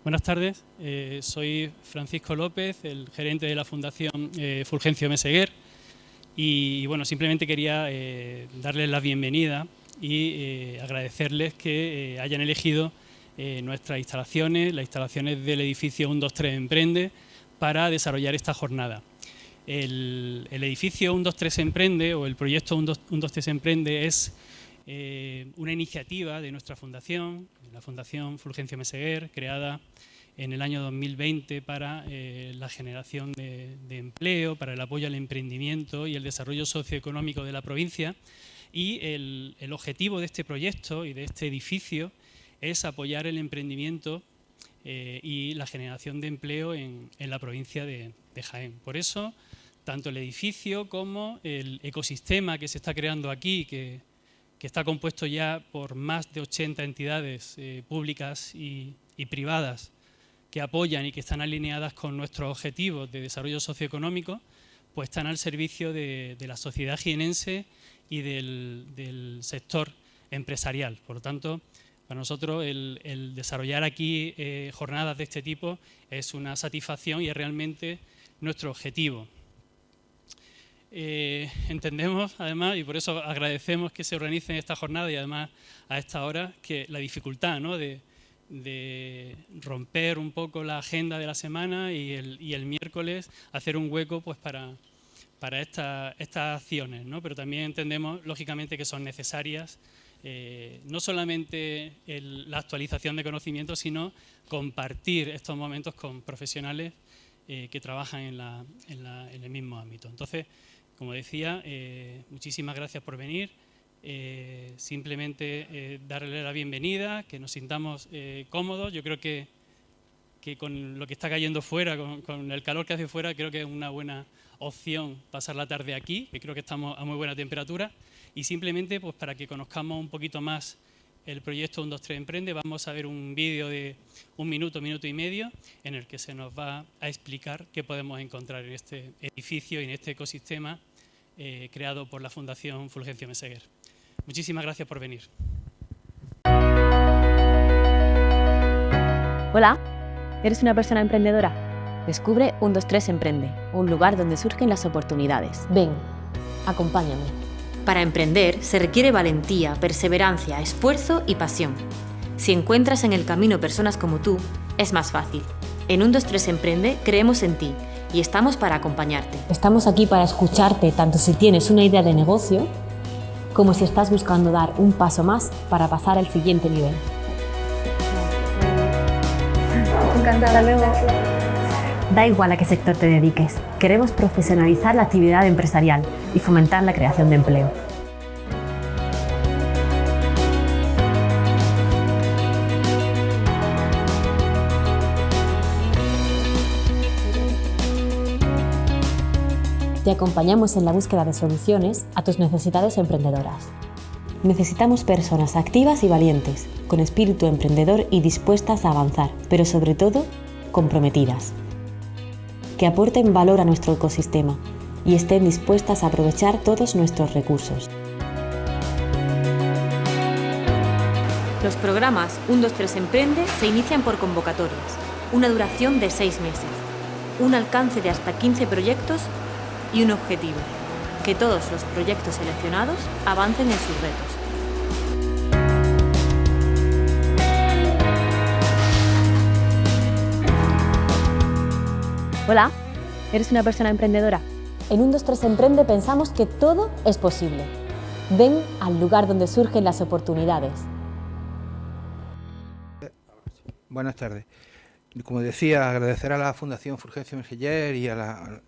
Buenas tardes, soy Francisco López, el gerente de la Fundación Fulgencio Meseguer y bueno, simplemente quería darles la bienvenida y agradecerles que hayan elegido nuestras instalaciones, las instalaciones del edificio 123 Emprende para desarrollar esta jornada. El edificio 123 Emprende o el proyecto 123 Emprende es una iniciativa de nuestra fundación, la Fundación Fulgencio Meseguer, creada en el año 2020 para la generación de empleo, para el apoyo al emprendimiento y el desarrollo socioeconómico de la provincia. Y el objetivo de este proyecto y de este edificio es apoyar el emprendimiento y la generación de empleo en la provincia de Jaén. Por eso, tanto el edificio como el ecosistema que se está creando aquí, que está compuesto ya por más de 80 entidades públicas y privadas que apoyan y que están alineadas con nuestros objetivos de desarrollo socioeconómico, pues están al servicio de la sociedad jienense y del sector empresarial. Por lo tanto, para nosotros el desarrollar aquí jornadas de este tipo es una satisfacción y es realmente nuestro objetivo. Entendemos además, y por eso agradecemos que se organicen esta jornada y además a esta hora, que la dificultad, ¿no?, de romper un poco la agenda de la semana y el miércoles hacer un hueco pues para estas acciones, ¿no? Pero también entendemos lógicamente que son necesarias no solamente la actualización de conocimientos, sino compartir estos momentos con profesionales que trabajan en el mismo ámbito. Entonces, como decía, muchísimas gracias por venir. Simplemente darle la bienvenida, que nos sintamos cómodos. Yo creo que con lo que está cayendo fuera, con el calor que hace fuera, creo que es una buena opción pasar la tarde aquí, que creo que estamos a muy buena temperatura. Y simplemente pues para que conozcamos un poquito más el proyecto 123 Emprende, vamos a ver un vídeo de 1 minuto, minuto y medio, en el que se nos va a explicar qué podemos encontrar en este edificio y en este ecosistema creado por la Fundación Fulgencio Meseguer. Muchísimas gracias por venir. Hola, ¿eres una persona emprendedora? Descubre 123 Emprende, un lugar donde surgen las oportunidades. Ven, acompáñame. Para emprender se requiere valentía, perseverancia, esfuerzo y pasión. Si encuentras en el camino personas como tú, es más fácil. En 123 Emprende creemos en ti y estamos para acompañarte. Estamos aquí para escucharte tanto si tienes una idea de negocio como si estás buscando dar un paso más para pasar al siguiente nivel. Encantada, luego. Da igual a qué sector te dediques, queremos profesionalizar la actividad empresarial y fomentar la creación de empleo. Te acompañamos en la búsqueda de soluciones a tus necesidades emprendedoras. Necesitamos personas activas y valientes, con espíritu emprendedor y dispuestas a avanzar, pero sobre todo, comprometidas. Que aporten valor a nuestro ecosistema y estén dispuestas a aprovechar todos nuestros recursos. Los programas 123 Emprende se inician por convocatorias, una duración de 6 meses, un alcance de hasta 15 proyectos y un objetivo: que todos los proyectos seleccionados avancen en sus retos. Hola, ¿eres una persona emprendedora? En 123 Emprende pensamos que todo es posible. Ven al lugar donde surgen las oportunidades. Buenas tardes. Como decía, agradecer a la Fundación Fulgencio Meseguer y a la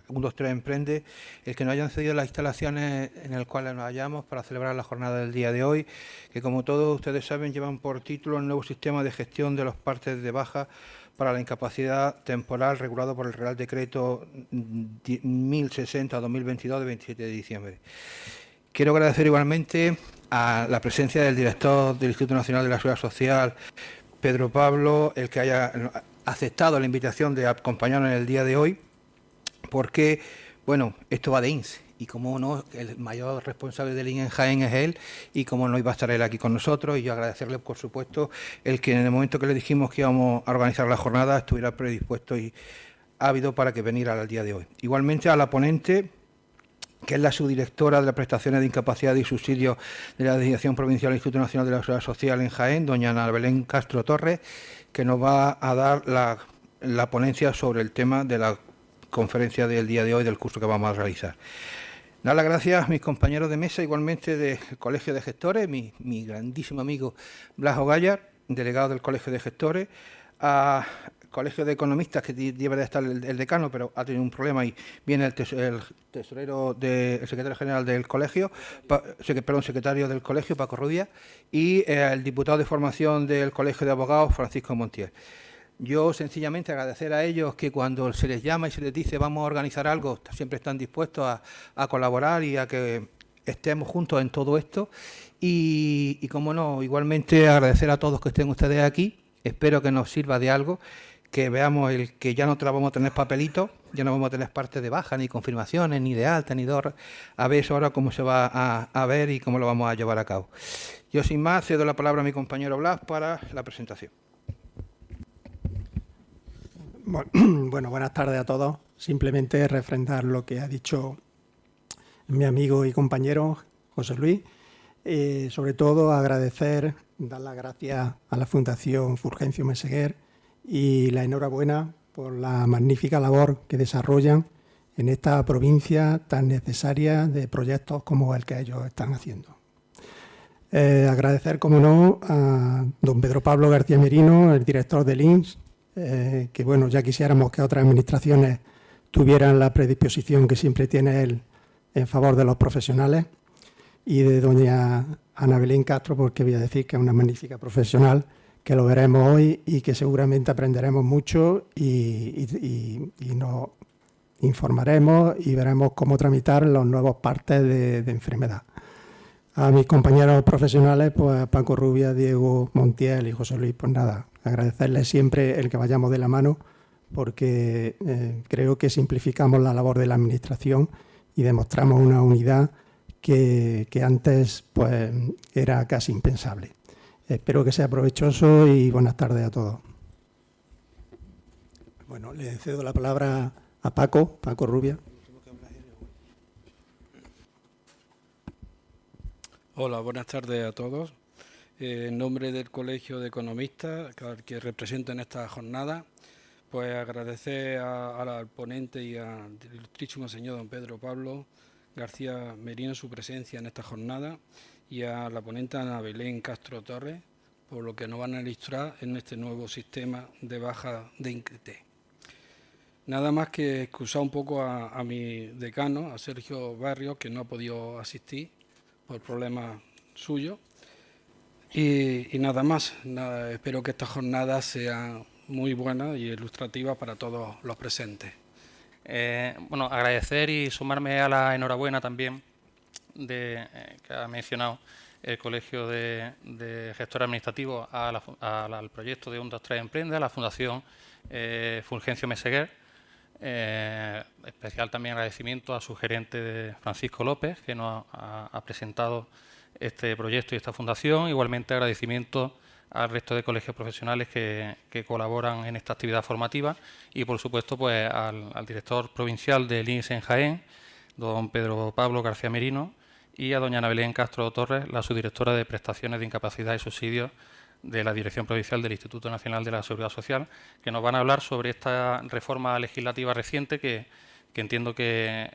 123 Emprende el que nos hayan cedido las instalaciones en las cuales nos hallamos para celebrar la jornada del día de hoy, que como todos ustedes saben llevan por título el nuevo sistema de gestión de los partes de baja para la incapacidad temporal regulado por el Real Decreto 1060/2022 de 27 de diciembre. Quiero agradecer igualmente a la presencia del director del Instituto Nacional de la Seguridad Social, Pedro Pablo, el que haya aceptado la invitación de acompañarnos en el día de hoy, porque, bueno, esto va de INSE y como no, el mayor responsable del INE en Jaén es él, y como no iba a estar él aquí con nosotros, y yo agradecerle, por supuesto, el que en el momento que le dijimos que íbamos a organizar la jornada estuviera predispuesto y ávido para que viniera al día de hoy. Igualmente a la ponente, que es la subdirectora de las prestaciones de incapacidad y subsidios de la Dirección Provincial del Instituto Nacional de la Seguridad Social en Jaén, doña Ana Belén Castro Torres, que nos va a dar la ponencia sobre el tema de la conferencia del día de hoy, del curso que vamos a realizar. Dar las gracias a mis compañeros de mesa, igualmente del Colegio de Gestores, mi grandísimo amigo Blas Ogallar, delegado del Colegio de Gestores, a Colegio de Economistas, que debe de estar el decano, pero ha tenido un problema y viene el tesorero, el secretario general del colegio, secretario del colegio, Paco Rubia, y el diputado de formación del Colegio de Abogados, Francisco Montiel. Yo sencillamente agradecer a ellos que cuando se les llama y se les dice vamos a organizar algo, siempre están dispuestos a colaborar y a que estemos juntos en todo esto. Y como no, igualmente agradecer a todos que estén ustedes aquí. Espero que nos sirva de algo, que veamos el que ya no vamos a tener papelitos, ya no vamos a tener partes de baja, ni confirmaciones, ni de alta, ni de... A ver eso ahora cómo se va a ver y cómo lo vamos a llevar a cabo. Yo sin más cedo la palabra a mi compañero Blas para la presentación. Bueno, buenas tardes a todos. Simplemente refrendar lo que ha dicho mi amigo y compañero José Luis. Sobre todo agradecer, dar las gracias a la Fundación Fulgencio Meseguer y la enhorabuena por la magnífica labor que desarrollan en esta provincia tan necesaria de proyectos como el que ellos están haciendo. Agradecer, como no, a don Pedro Pablo García Merino, el director del INS, que bueno, ya quisiéramos que otras administraciones tuvieran la predisposición que siempre tiene él en favor de los profesionales, y de doña Ana Belén Castro, porque voy a decir que es una magnífica profesional, que lo veremos hoy y que seguramente aprenderemos mucho y nos informaremos y veremos cómo tramitar los nuevos partes de enfermedad. A mis compañeros profesionales, pues Paco Rubia, Diego Montiel y José Luis, pues nada, agradecerles siempre el que vayamos de la mano, porque creo que simplificamos la labor de la Administración y demostramos una unidad que antes pues era casi impensable. Espero que sea provechoso y buenas tardes a todos. Bueno, le cedo la palabra a Paco Rubia. Hola, buenas tardes a todos. En nombre del Colegio de Economistas, que represento en esta jornada, pues agradecer al ponente y al ilustrísimo señor don Pedro Pablo García Merino su presencia en esta jornada y a la ponente Ana Belén Castro Torres por lo que nos van a ilustrar en este nuevo sistema de baja de INCT. Nada más que excusar un poco a mi decano, a Sergio Barrios, que no ha podido asistir por problemas suyos. Y nada más, espero que esta jornada sea muy buena y ilustrativa para todos los presentes. Bueno, agradecer y sumarme a la enhorabuena también que ha mencionado el Colegio de Gestores Administrativos al proyecto de 1, 2, 3 Emprende, a la Fundación Fulgencio Meseguer. Especial también agradecimiento a su gerente Francisco López, que nos ha presentado este proyecto y esta fundación. Igualmente agradecimiento al resto de colegios profesionales que colaboran en esta actividad formativa y, por supuesto, pues al director provincial del INS en Jaén, don Pedro Pablo García Merino, y a doña Ana Belén Castro Torres, la subdirectora de Prestaciones de Incapacidad y Subsidios de la Dirección Provincial del Instituto Nacional de la Seguridad Social, que nos van a hablar sobre esta reforma legislativa reciente que entiendo que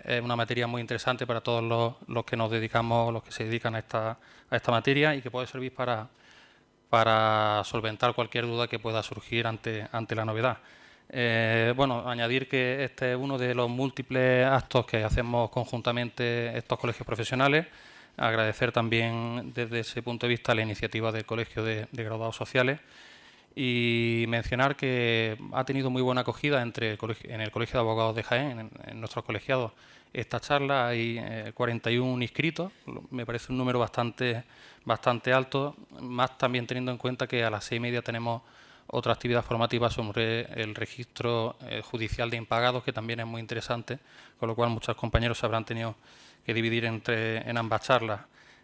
es una materia muy interesante para todos los que nos dedicamos, los que se dedican a esta materia, y que puede servir para solventar cualquier duda que pueda surgir ante la novedad. Bueno, añadir que este es uno de los múltiples actos que hacemos conjuntamente estos colegios profesionales. Agradecer también desde ese punto de vista la iniciativa del Colegio de Graduados Sociales y mencionar que ha tenido muy buena acogida en el Colegio de Abogados de Jaén, en nuestros colegiados. Esta charla hay 41 inscritos, me parece un número bastante alto, más también teniendo en cuenta que a las 6:30 tenemos otra actividad formativa sobre el registro judicial de impagados, que también es muy interesante, con lo cual muchos compañeros se habrán tenido que dividir en ambas charlas.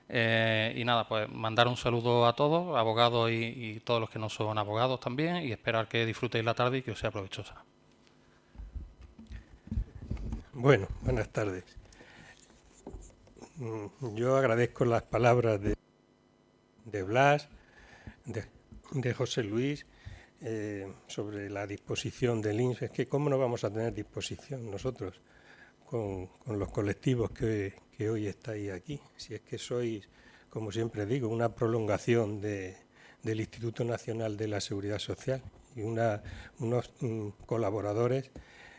Y nada, pues mandar un saludo a todos, abogados y todos los que no son abogados también, y esperar que disfrutéis la tarde y que os sea provechosa. Bueno, buenas tardes. Yo agradezco las palabras de Blas, de José Luis, sobre la disposición del INS. Es que ¿cómo no vamos a tener disposición nosotros con los colectivos que hoy estáis aquí? Si es que sois, como siempre digo, una prolongación del Instituto Nacional de la Seguridad Social y unos colaboradores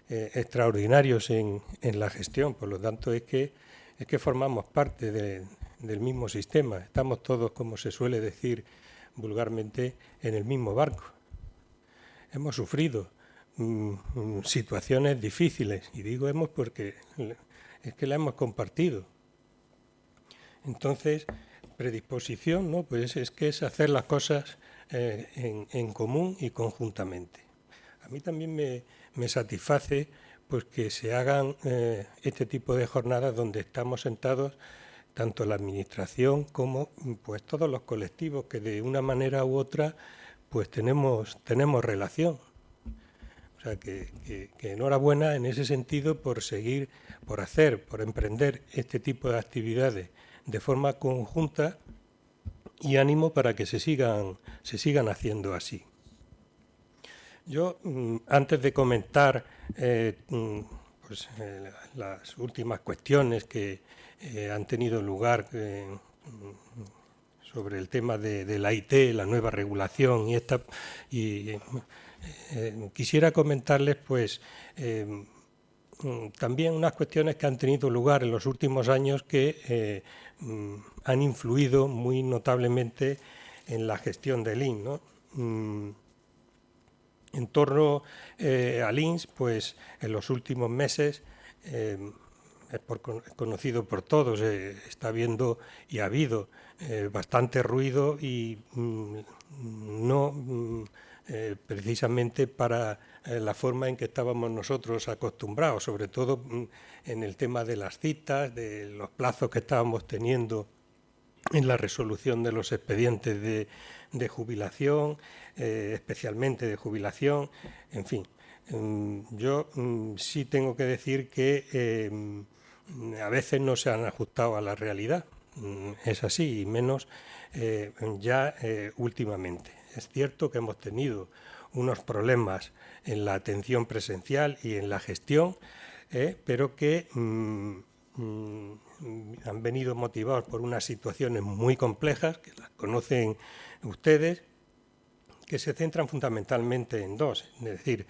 extraordinarios en la gestión. Por lo tanto, es que formamos parte del mismo sistema. Estamos todos, como se suele decir vulgarmente, en el mismo barco. Hemos sufrido situaciones difíciles, y digo hemos porque es que la hemos compartido. Entonces, predisposición, ¿no? Pues es que es hacer las cosas en común y conjuntamente. A mí también me satisface pues que se hagan este tipo de jornadas donde estamos sentados tanto la Administración como pues todos los colectivos que de una manera u otra pues tenemos relación. O sea que enhorabuena en ese sentido por seguir, por emprender este tipo de actividades de forma conjunta, y ánimo para que se sigan haciendo así. Yo, antes de comentar las últimas cuestiones que han tenido lugar sobre el tema de la IT, la nueva regulación quisiera comentarles pues también unas cuestiones que han tenido lugar en los últimos años que han influido muy notablemente en la gestión del INS, ¿no? En torno al INS, pues en los últimos meses, es conocido por todos, está habiendo y ha habido bastante ruido y no precisamente para la forma en que estábamos nosotros acostumbrados, sobre todo en el tema de las citas, de los plazos que estábamos teniendo en la resolución de los expedientes de jubilación, especialmente de jubilación, en fin. Yo sí tengo que decir que a veces no se han ajustado a la realidad, es así, y menos ya últimamente. Es cierto que hemos tenido unos problemas en la atención presencial y en la gestión, pero que han venido motivados por unas situaciones muy complejas, que las conocen ustedes, que se centran fundamentalmente en dos. Es decir,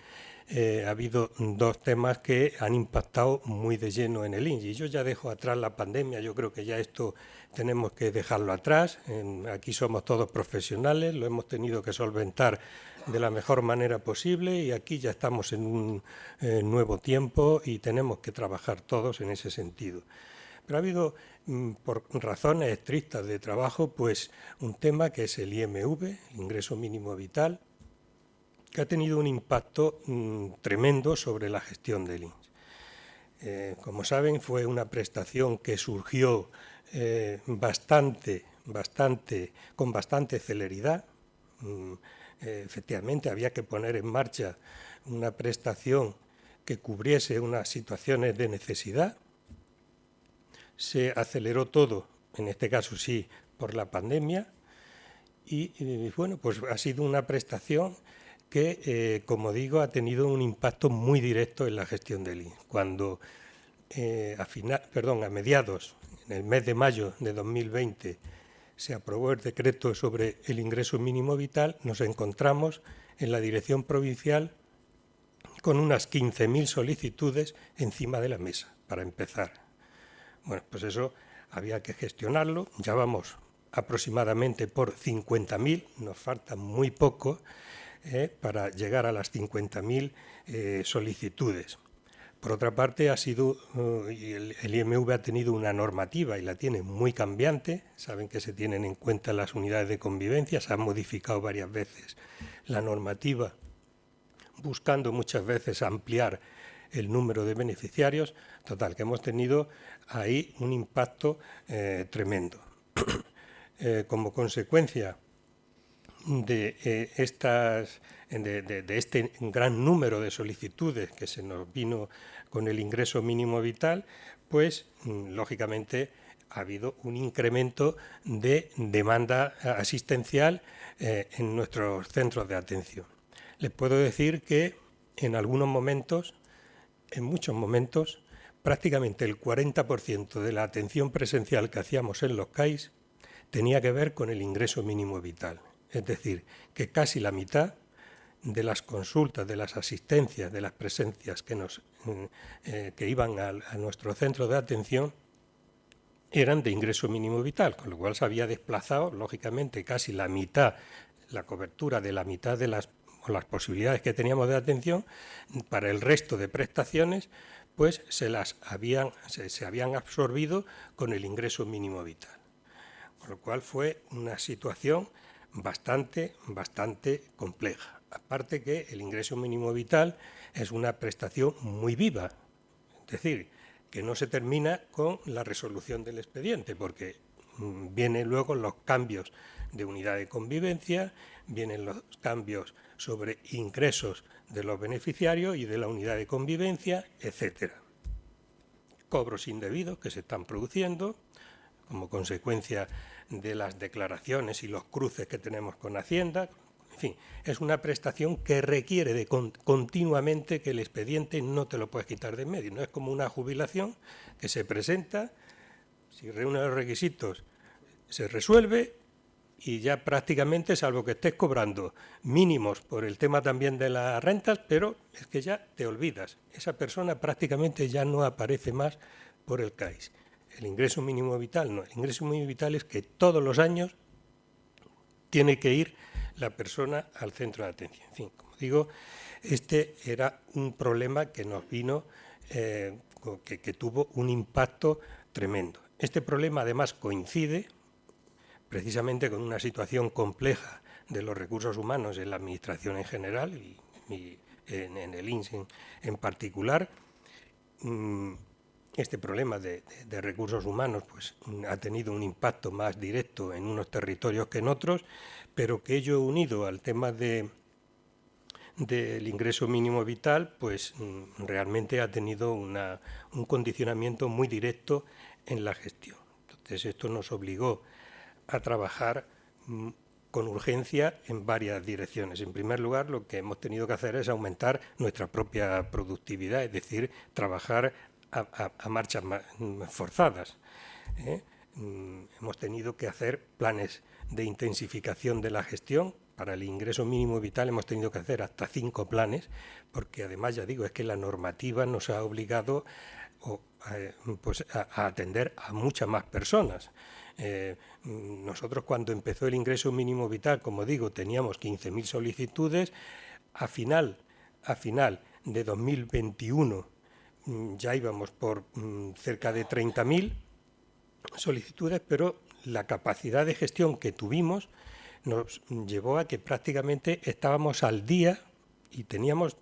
ha habido dos temas que han impactado muy de lleno en el INS. Y yo ya dejo atrás la pandemia, yo creo que ya esto tenemos que dejarlo atrás. Aquí somos todos profesionales, lo hemos tenido que solventar de la mejor manera posible y aquí ya estamos en un nuevo tiempo y tenemos que trabajar todos en ese sentido. Pero ha habido, por razones estrictas de trabajo, pues un tema que es el IMV, el ingreso mínimo vital, que ha tenido un impacto tremendo sobre la gestión del INS. Como saben, fue una prestación que surgió con bastante celeridad. Efectivamente, había que poner en marcha una prestación que cubriese unas situaciones de necesidad. Se aceleró todo, en este caso sí, por la pandemia, y bueno, pues ha sido una prestación que, como digo, ha tenido un impacto muy directo en la gestión del INS. Cuando a mediados, en el mes de mayo de 2020, se aprobó el decreto sobre el ingreso mínimo vital, nos encontramos en la Dirección Provincial con unas 15.000 solicitudes encima de la mesa, para empezar. Bueno, pues eso había que gestionarlo, ya vamos aproximadamente por 50.000, nos falta muy poco para llegar a las 50.000 solicitudes. Por otra parte, el IMV ha tenido una normativa y la tiene muy cambiante. Saben que se tienen en cuenta las unidades de convivencia, se han modificado varias veces la normativa, buscando muchas veces ampliar el número de beneficiarios. Total, que hemos tenido ahí un impacto tremendo. Como consecuencia de este gran número de solicitudes que se nos vino con el ingreso mínimo vital, pues lógicamente ha habido un incremento de demanda asistencial en nuestros centros de atención. Les puedo decir que en algunos momentos, en muchos momentos, prácticamente el 40% de la atención presencial que hacíamos en los CAIS tenía que ver con el ingreso mínimo vital. Es decir, que casi la mitad de las consultas, de las asistencias, de las presencias que iban a nuestro centro de atención eran de ingreso mínimo vital, con lo cual se había desplazado, lógicamente, casi la mitad, la cobertura de la mitad de las posibilidades que teníamos de atención para el resto de prestaciones, pues se habían absorbido con el ingreso mínimo vital. Con lo cual fue una situación bastante compleja. Aparte que el ingreso mínimo vital es una prestación muy viva, es decir, que no se termina con la resolución del expediente, porque vienen luego los cambios de unidad de convivencia, vienen los cambios sobre ingresos de los beneficiarios y de la unidad de convivencia, etcétera. Cobros indebidos que se están produciendo como consecuencia de las declaraciones y los cruces que tenemos con Hacienda. En fin, es una prestación que requiere de continuamente que el expediente no te lo puedes quitar de en medio. No es como una jubilación que se presenta, si reúne los requisitos, se resuelve y ya prácticamente, salvo que estés cobrando mínimos por el tema también de las rentas, pero es que ya te olvidas. Esa persona prácticamente ya no aparece más por el CAIS. El ingreso mínimo vital no. El ingreso mínimo vital es que todos los años tiene que ir la persona al centro de atención. En fin, como digo, este era un problema que nos vino, que tuvo un impacto tremendo. Este problema además coincide precisamente con una situación compleja de los recursos humanos en la Administración en general y en el INS en particular. Este problema de recursos humanos pues, ha tenido un impacto más directo en unos territorios que en otros, pero que ello unido al tema del ingreso mínimo vital, pues realmente ha tenido un condicionamiento muy directo en la gestión. Entonces esto nos obligó a trabajar con urgencia en varias direcciones. En primer lugar, lo que hemos tenido que hacer es aumentar nuestra propia productividad, es decir, trabajar a marchas forzadas. Hemos tenido que hacer planes de intensificación de la gestión. Para el ingreso mínimo vital hemos tenido que hacer hasta 5 planes, porque además, ya digo, es que la normativa nos ha obligado a atender a muchas más personas. Nosotros cuando empezó el ingreso mínimo vital, como digo, teníamos 15.000 solicitudes. A final de 2021 ya íbamos por cerca de 30.000 solicitudes, pero la capacidad de gestión que tuvimos nos llevó a que prácticamente estábamos al día y teníamos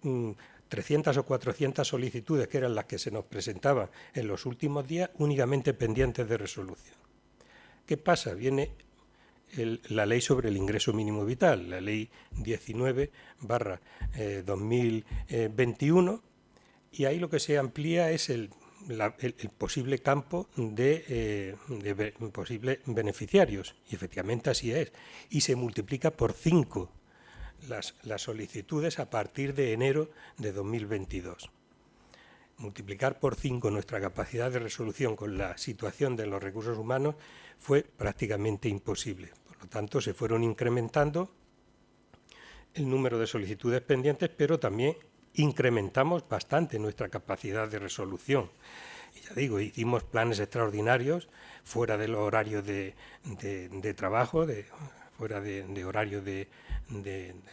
300 o 400 solicitudes, que eran las que se nos presentaban en los últimos días, únicamente pendientes de resolución. ¿Qué pasa? Viene la ley sobre el ingreso mínimo vital, la ley 19/2021, y ahí lo que se amplía es el posible campo de posibles beneficiarios, y efectivamente así es, y se multiplica por 5 las solicitudes a partir de enero de 2022. Multiplicar por 5 nuestra capacidad de resolución con la situación de los recursos humanos fue prácticamente imposible. Por lo tanto, se fueron incrementando el número de solicitudes pendientes, pero también incrementamos bastante nuestra capacidad de resolución. Y ya digo, hicimos planes extraordinarios fuera de los horarios de trabajo, fuera de horario de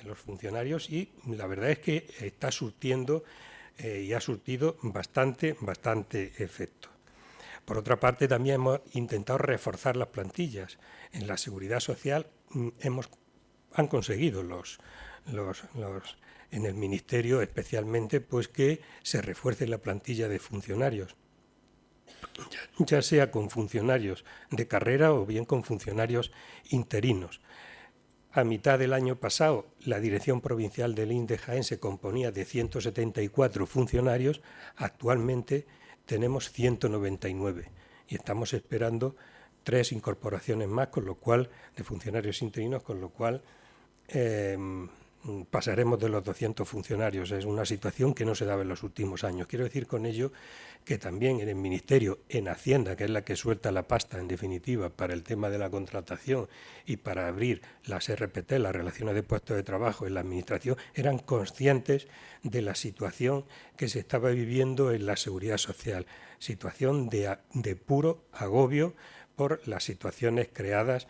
los funcionarios, y la verdad es que está surtiendo y ha surtido bastante efecto. Por otra parte, también hemos intentado reforzar las plantillas. En la Seguridad Social han conseguido en el Ministerio especialmente, pues que se refuerce la plantilla de funcionarios, ya sea con funcionarios de carrera o bien con funcionarios interinos. A mitad del año pasado, la Dirección Provincial del INS de Jaén se componía de 174 funcionarios, actualmente tenemos 199 y estamos esperando 3 incorporaciones más, con lo cual, de funcionarios interinos, con lo cual pasaremos de los 200 funcionarios. Es una situación que no se daba en los últimos años. Quiero decir con ello que también en el Ministerio, en Hacienda, que es la que suelta la pasta, en definitiva, para el tema de la contratación y para abrir las RPT, las relaciones de puestos de trabajo en la Administración, eran conscientes de la situación que se estaba viviendo en la Seguridad Social, situación de puro agobio por las situaciones creadas,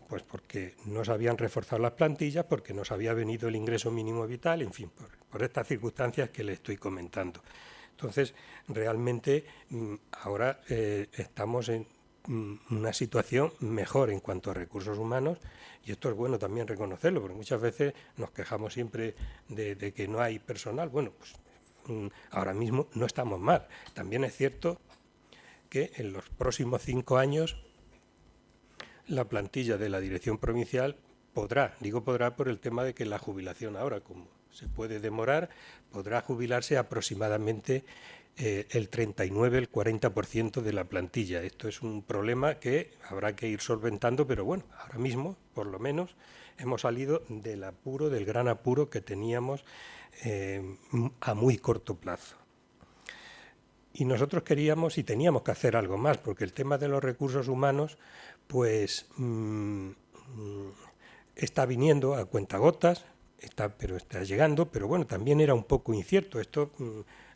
pues porque no se habían reforzado las plantillas, porque nos había venido el ingreso mínimo vital, en fin, por estas circunstancias que le estoy comentando. Entonces, realmente ahora estamos en una situación mejor en cuanto a recursos humanos, y esto es bueno también reconocerlo, porque muchas veces nos quejamos siempre de que no hay personal. Bueno, pues ahora mismo no estamos mal. También es cierto que en los próximos 5 años la plantilla de la Dirección Provincial podrá por el tema de que la jubilación ahora, como se puede demorar, podrá jubilarse aproximadamente el 39, el 40% de la plantilla. Esto es un problema que habrá que ir solventando, pero bueno, ahora mismo, por lo menos, hemos salido del apuro, del gran apuro que teníamos a muy corto plazo. Y nosotros queríamos y teníamos que hacer algo más, porque el tema de los recursos humanos, pues está viniendo a cuentagotas, pero está llegando, pero bueno, también era un poco incierto. Esto,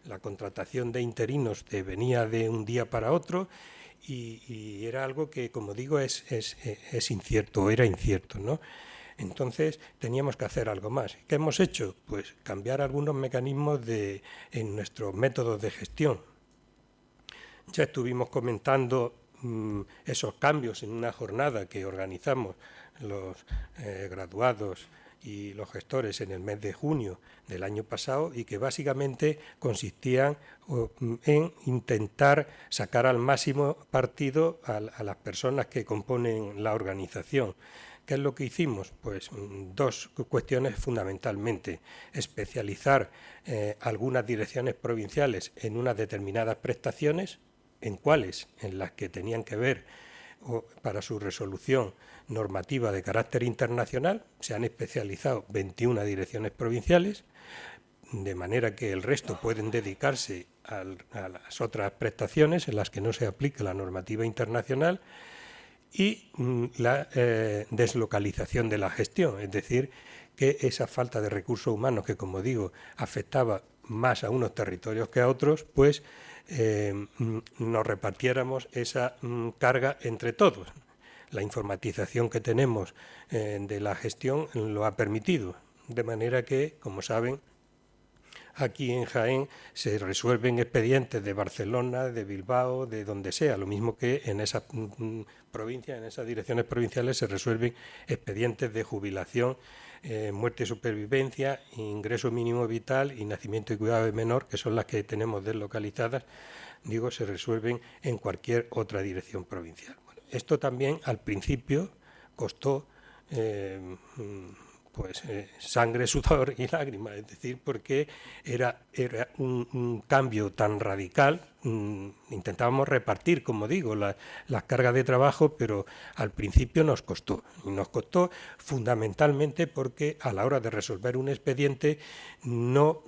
la contratación de interinos venía de un día para otro y era algo que, como digo, es incierto, era incierto, ¿no? Entonces teníamos que hacer algo más. ¿Qué hemos hecho? Pues cambiar algunos mecanismos en nuestros métodos de gestión. Ya estuvimos comentando esos cambios en una jornada que organizamos los graduados y los gestores en el mes de junio del año pasado, y que básicamente consistían en intentar sacar al máximo partido a las personas que componen la organización. ¿Qué es lo que hicimos? Pues 2 cuestiones fundamentalmente. Especializar algunas direcciones provinciales en unas determinadas prestaciones. ¿En cuáles? En las que tenían que ver para su resolución normativa de carácter internacional. Se han especializado 21 direcciones provinciales, de manera que el resto pueden dedicarse a las otras prestaciones en las que no se aplica la normativa internacional, y la deslocalización de la gestión, es decir, que esa falta de recursos humanos que, como digo, afectaba más a unos territorios que a otros, pues nos repartiéramos esa carga entre todos. La informatización que tenemos de la gestión lo ha permitido, de manera que, como saben, aquí en Jaén se resuelven expedientes de Barcelona, de Bilbao, de donde sea, lo mismo que en esa provincia, en esas direcciones provinciales se resuelven expedientes de jubilación, muerte y supervivencia, ingreso mínimo vital y nacimiento y cuidado de menor, que son las que tenemos deslocalizadas, digo, se resuelven en cualquier otra dirección provincial. Bueno, esto también al principio costó sangre, sudor y lágrimas, es decir, porque era un cambio tan radical. Intentábamos repartir, como digo, las cargas de trabajo, pero al principio nos costó fundamentalmente porque a la hora de resolver un expediente no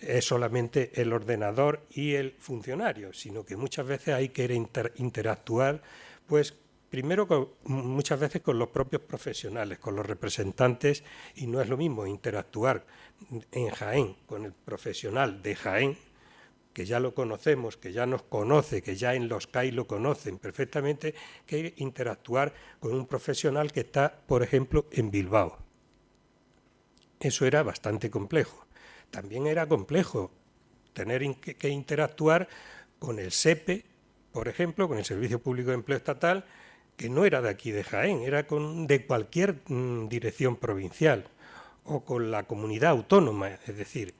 es solamente el ordenador y el funcionario, sino que muchas veces hay que interactuar, pues primero muchas veces con los propios profesionales, con los representantes, y no es lo mismo interactuar en Jaén con el profesional de Jaén, que ya lo conocemos, que ya nos conoce, que ya en los CAI lo conocen perfectamente, que interactuar con un profesional que está, por ejemplo, en Bilbao. Eso era bastante complejo. También era complejo tener que interactuar con el SEPE, por ejemplo, con el Servicio Público de Empleo Estatal, que no era de aquí de Jaén, era de cualquier dirección provincial, o con la comunidad autónoma, es decir,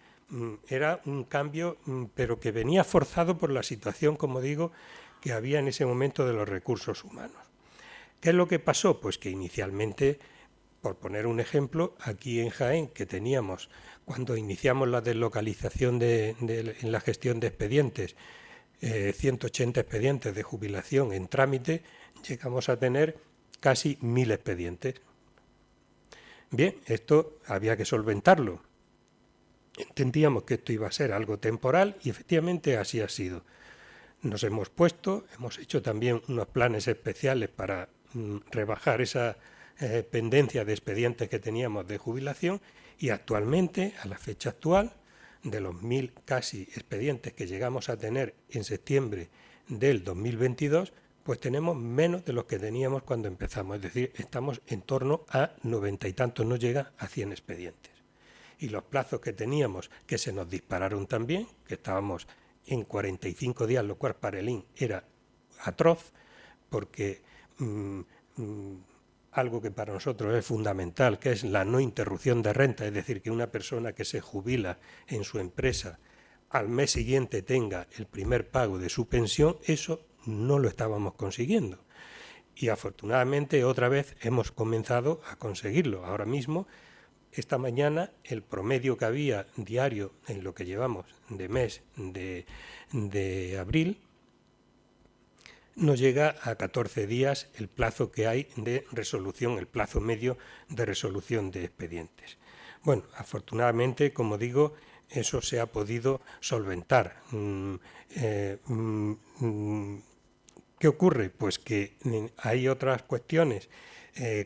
era un cambio, pero que venía forzado por la situación, como digo, que había en ese momento de los recursos humanos. ¿Qué es lo que pasó? Pues que inicialmente, por poner un ejemplo, aquí en Jaén, que teníamos, cuando iniciamos la deslocalización en la gestión de expedientes, 180 expedientes de jubilación en trámite, llegamos a tener casi 1000 expedientes. Bien, esto había que solventarlo. Entendíamos que esto iba a ser algo temporal y efectivamente así ha sido. Nos hemos hecho también unos planes especiales para rebajar esa pendencia de expedientes que teníamos de jubilación y actualmente, a la fecha actual, de los 1000 casi expedientes que llegamos a tener en septiembre del 2022, pues tenemos menos de los que teníamos cuando empezamos, es decir, estamos en torno a 90 y tantos, no llega a 100 expedientes. Y los plazos que teníamos, que se nos dispararon también, que estábamos en 45 días, lo cual para el IN era atroz, porque algo que para nosotros es fundamental, que es la no interrupción de renta, es decir, que una persona que se jubila en su empresa al mes siguiente tenga el primer pago de su pensión, eso no lo estábamos consiguiendo. Y afortunadamente otra vez hemos comenzado a conseguirlo. Ahora mismo, esta mañana, el promedio que había diario en lo que llevamos de mes de abril nos llega a 14 días el plazo que hay de resolución, el plazo medio de resolución de expedientes. Bueno, afortunadamente, como digo, eso se ha podido solventar. ¿Qué ocurre? Pues que hay otras cuestiones,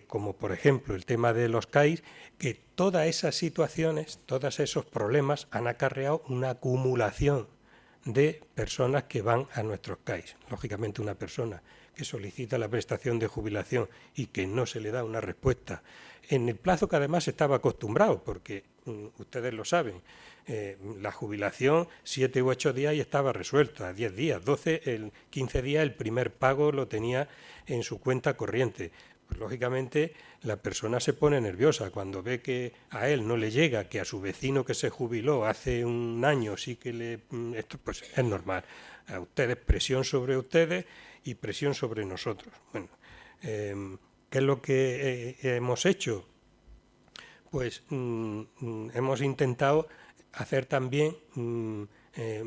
como por ejemplo el tema de los CAIs, que todas esas situaciones, todos esos problemas han acarreado una acumulación de personas que van a nuestros CAIs. Lógicamente, una persona que solicita la prestación de jubilación y que no se le da una respuesta en el plazo que además estaba acostumbrado, porque ustedes lo saben, la jubilación 7 u 8 días y estaba resuelta, 10 días, 12, 15 días el primer pago lo tenía en su cuenta corriente. Pues lógicamente la persona se pone nerviosa cuando ve que a él no le llega, que a su vecino que se jubiló hace un año sí que esto pues es normal. A ustedes, presión sobre ustedes y presión sobre nosotros. Bueno, ¿qué es lo que hemos hecho? Pues hemos intentado hacer también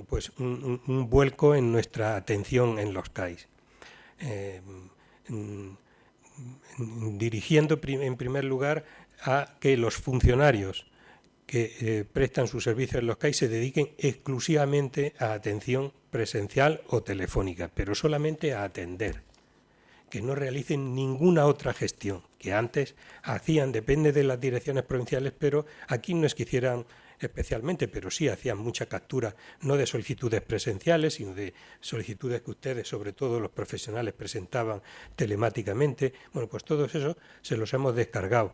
pues un vuelco en nuestra atención en los CAIs. Dirigiendo en primer lugar a que los funcionarios que prestan su servicio en los CAIs se dediquen exclusivamente a atención presencial o telefónica, pero solamente a atender, que no realicen ninguna otra gestión, que antes hacían, depende de las direcciones provinciales, pero aquí no es que hicieran especialmente, pero sí hacían mucha captura, no de solicitudes presenciales, sino de solicitudes que ustedes, sobre todo los profesionales, presentaban telemáticamente. Bueno, pues todo eso se los hemos descargado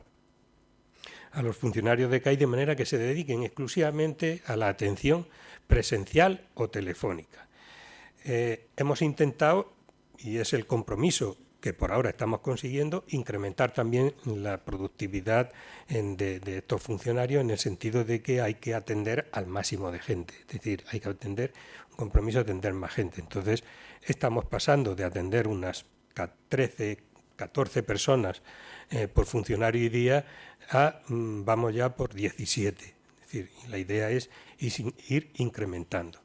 a los funcionarios de CAI de manera que se dediquen exclusivamente a la atención presencial o telefónica. Hemos intentado, y es el compromiso que por ahora estamos consiguiendo, incrementar también la productividad de estos funcionarios en el sentido de que hay que atender al máximo de gente, es decir, hay que atender, un compromiso de atender más gente. Entonces, estamos pasando de atender unas 13, 14 personas por funcionario y día a vamos ya por 17. Es decir, la idea es ir incrementando.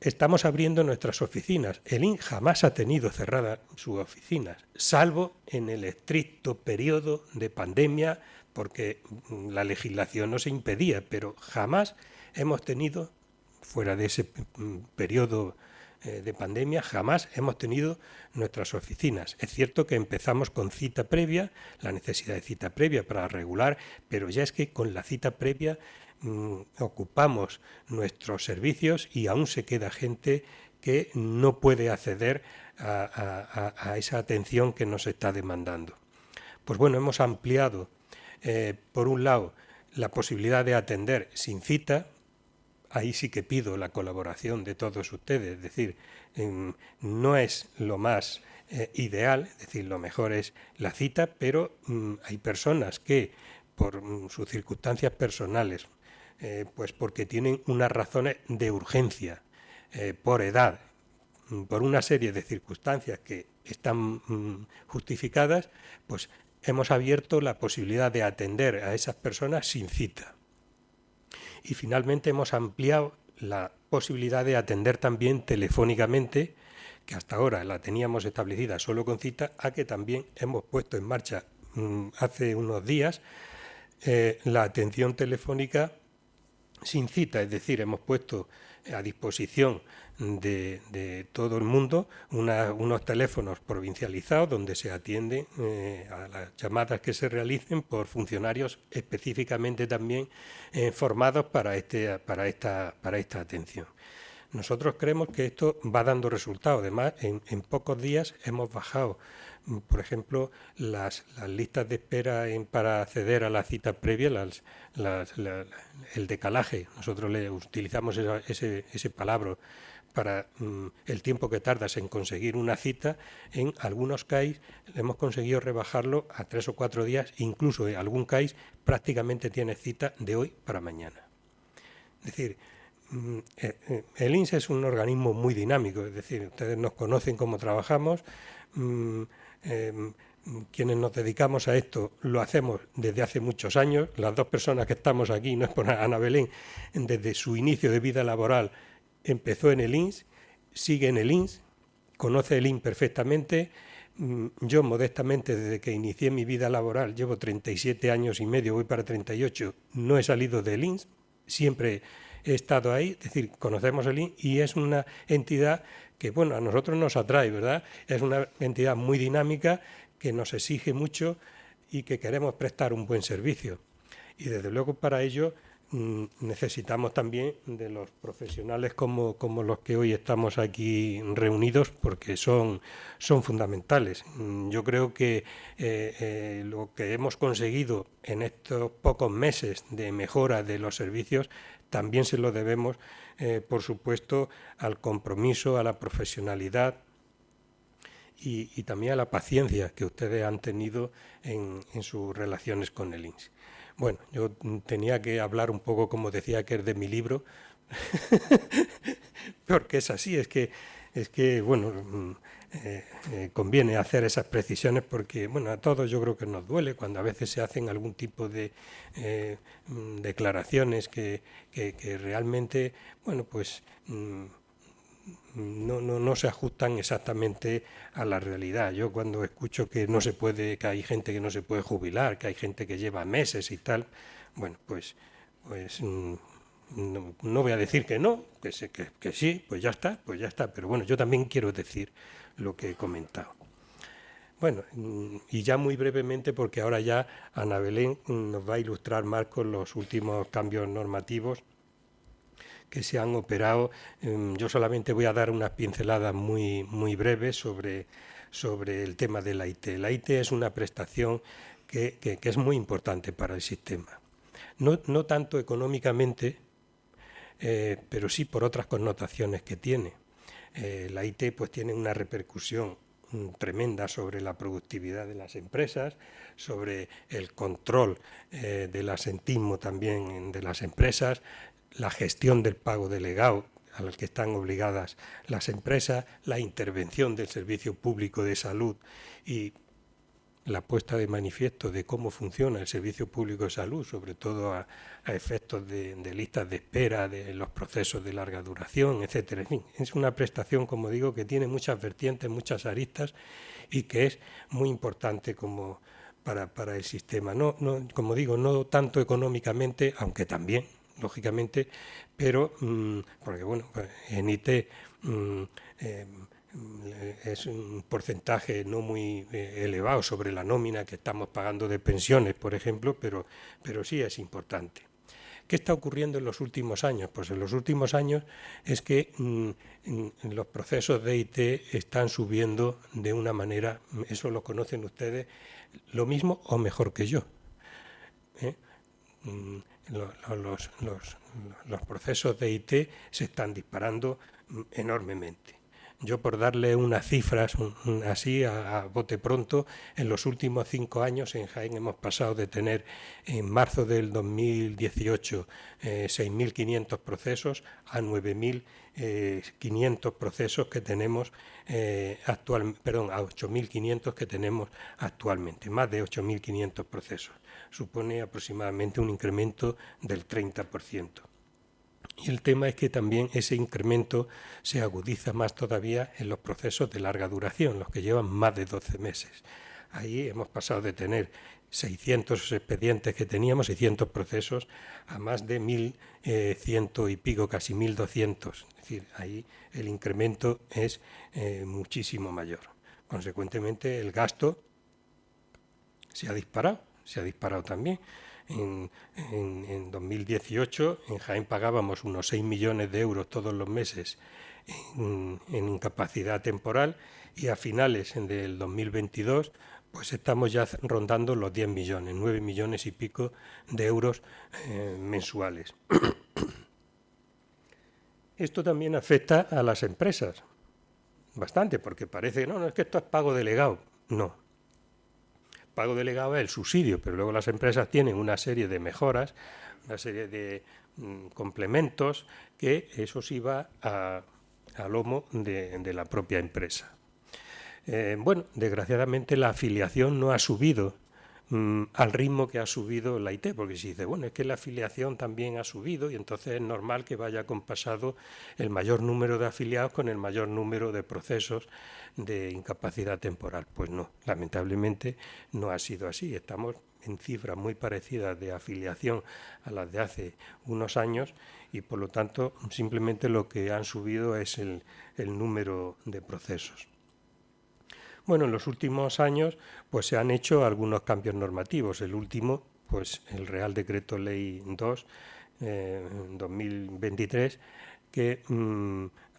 Estamos abriendo nuestras oficinas. El IN jamás ha tenido cerradas sus oficinas, salvo en el estricto periodo de pandemia, porque la legislación no se impedía, pero jamás hemos tenido, fuera de ese periodo de pandemia, jamás hemos tenido nuestras oficinas. Es cierto que empezamos con cita previa, la necesidad de cita previa para regular, pero ya es que con la cita previa ocupamos nuestros servicios y aún se queda gente que no puede acceder a esa atención que nos está demandando. Pues bueno, hemos ampliado, por un lado, la posibilidad de atender sin cita ahí sí que pido la colaboración de todos ustedes, es decir, no es lo más ideal, es decir, lo mejor es la cita, pero hay personas que por sus circunstancias personales, pues porque tienen unas razones de urgencia, por edad, por una serie de circunstancias que están justificadas, pues hemos abierto la posibilidad de atender a esas personas sin cita. Y finalmente hemos ampliado la posibilidad de atender también telefónicamente, que hasta ahora la teníamos establecida solo con cita, a que también hemos puesto en marcha hace unos días la atención telefónica sin cita, es decir, hemos puesto a disposición de todo el mundo unos teléfonos provincializados donde se atienden a las llamadas que se realicen por funcionarios específicamente también formados para esta atención. Nosotros creemos que esto va dando resultados. Además, en pocos días hemos bajado, por ejemplo, las listas de espera para acceder a la cita previa, el decalaje. Nosotros le utilizamos ese palabra para el tiempo que tardas en conseguir una cita. En algunos CAIs hemos conseguido rebajarlo a 3 o 4 días, incluso en algún CAIs prácticamente tiene cita de hoy para mañana. Es decir, el INS es un organismo muy dinámico, es decir, ustedes nos conocen cómo trabajamos, quienes nos dedicamos a esto lo hacemos desde hace muchos años. Las dos personas que estamos aquí, no es por Ana Belén, desde su inicio de vida laboral empezó en el INS, sigue en el INS, conoce el INS perfectamente. Yo modestamente, desde que inicié mi vida laboral, llevo 37 años y medio, voy para 38, no he salido del INS, siempre he estado ahí, es decir, conocemos el INS y es una entidad que, bueno, a nosotros nos atrae, ¿verdad? Es una entidad muy dinámica que nos exige mucho y que queremos prestar un buen servicio. Y desde luego para ello necesitamos también de los profesionales como los que hoy estamos aquí reunidos, porque son fundamentales. Yo creo que lo que hemos conseguido en estos pocos meses de mejora de los servicios también se lo debemos, por supuesto, al compromiso, a la profesionalidad y también a la paciencia que ustedes han tenido en sus relaciones con el INS. Bueno, yo tenía que hablar un poco, como decía, que es de mi libro, porque es así, es que bueno, conviene hacer esas precisiones porque, bueno, a todos yo creo que nos duele cuando a veces se hacen algún tipo de declaraciones que realmente, bueno, pues no se ajustan exactamente a la realidad. Yo cuando escucho que no se puede, que hay gente que no se puede jubilar, que hay gente que lleva meses y tal, bueno, pues no voy a decir que no, que sí, pues ya está, pero bueno, yo también quiero decir lo que he comentado. Bueno, y ya muy brevemente, porque ahora ya Ana Belén nos va a ilustrar más con los últimos cambios normativos que se han operado. Yo solamente voy a dar unas pinceladas muy breves sobre el tema de la IT. La IT es una prestación que es muy importante para el sistema. No tanto económicamente, pero sí por otras connotaciones que tiene. La IT pues tiene una repercusión tremenda sobre la productividad de las empresas, sobre el control del asentismo también de las empresas, la gestión del pago delegado al que están obligadas las empresas, la intervención del Servicio Público de Salud y la puesta de manifiesto de cómo funciona el Servicio Público de Salud, sobre todo a efectos de listas de espera, de los procesos de larga duración, etcétera. En fin, es una prestación, como digo, que tiene muchas vertientes, muchas aristas y que es muy importante como para el sistema. No, como digo, no tanto económicamente, aunque también, lógicamente, pero porque bueno, en IT es un porcentaje no muy elevado sobre la nómina que estamos pagando de pensiones, por ejemplo, pero sí es importante. ¿Qué está ocurriendo en los últimos años? Pues en los últimos años es que los procesos de IT están subiendo de una manera, eso lo conocen ustedes, lo mismo o mejor que yo. los procesos de IT se están disparando enormemente. Yo, por darle unas cifras así a bote pronto, en los últimos 5 años en Jaén hemos pasado de tener en marzo del 2018 6.500 procesos a 9.500 procesos que tenemos a 8.500 que tenemos actualmente, más de 8.500 procesos. Supone aproximadamente un incremento del 30%. Y el tema es que también ese incremento se agudiza más todavía en los procesos de larga duración, los que llevan más de 12 meses. Ahí hemos pasado de tener 600 expedientes que teníamos, 600 procesos, a más de 1.100 y pico, casi 1.200. Es decir, ahí el incremento es muchísimo mayor. Consecuentemente, el gasto se ha disparado también. En 2018 en Jaén pagábamos unos 6 millones de euros todos los meses en incapacidad temporal, y a finales del 2022 pues estamos ya rondando los 10 millones, 9 millones y pico de euros mensuales. Esto también afecta a las empresas bastante, porque parece, no, es que esto es pago delegado. No. Pago delegado es el subsidio, pero luego las empresas tienen una serie de mejoras, una serie de complementos, que eso sí va a lomo de la propia empresa. Bueno, desgraciadamente la afiliación no ha subido al ritmo que ha subido la IT, porque se dice, bueno, es que la afiliación también ha subido y entonces es normal que vaya compasado el mayor número de afiliados con el mayor número de procesos de incapacidad temporal. Pues no, lamentablemente no ha sido así. Estamos en cifras muy parecidas de afiliación a las de hace unos años y, por lo tanto, simplemente lo que han subido es el número de procesos. Bueno, en los últimos años pues se han hecho algunos cambios normativos. El último, pues el Real Decreto Ley 2 2023, que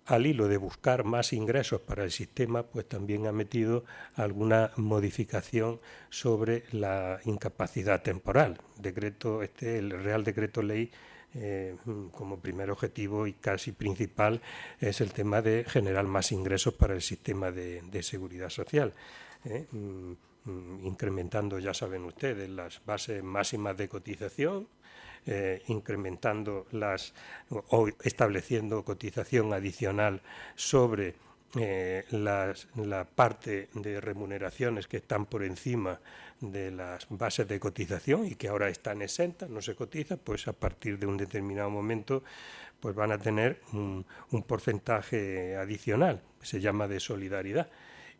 al hilo de buscar más ingresos para el sistema, pues también ha metido alguna modificación sobre la incapacidad temporal. El Real Decreto Ley como primer objetivo y casi principal es el tema de generar más ingresos para el sistema de seguridad social, incrementando, ya saben ustedes, las bases máximas de cotización, incrementando o estableciendo cotización adicional sobre la parte de remuneraciones que están por encima de las bases de cotización y que ahora están exentas, no se cotiza, pues a partir de un determinado momento pues van a tener un porcentaje adicional, que se llama de solidaridad.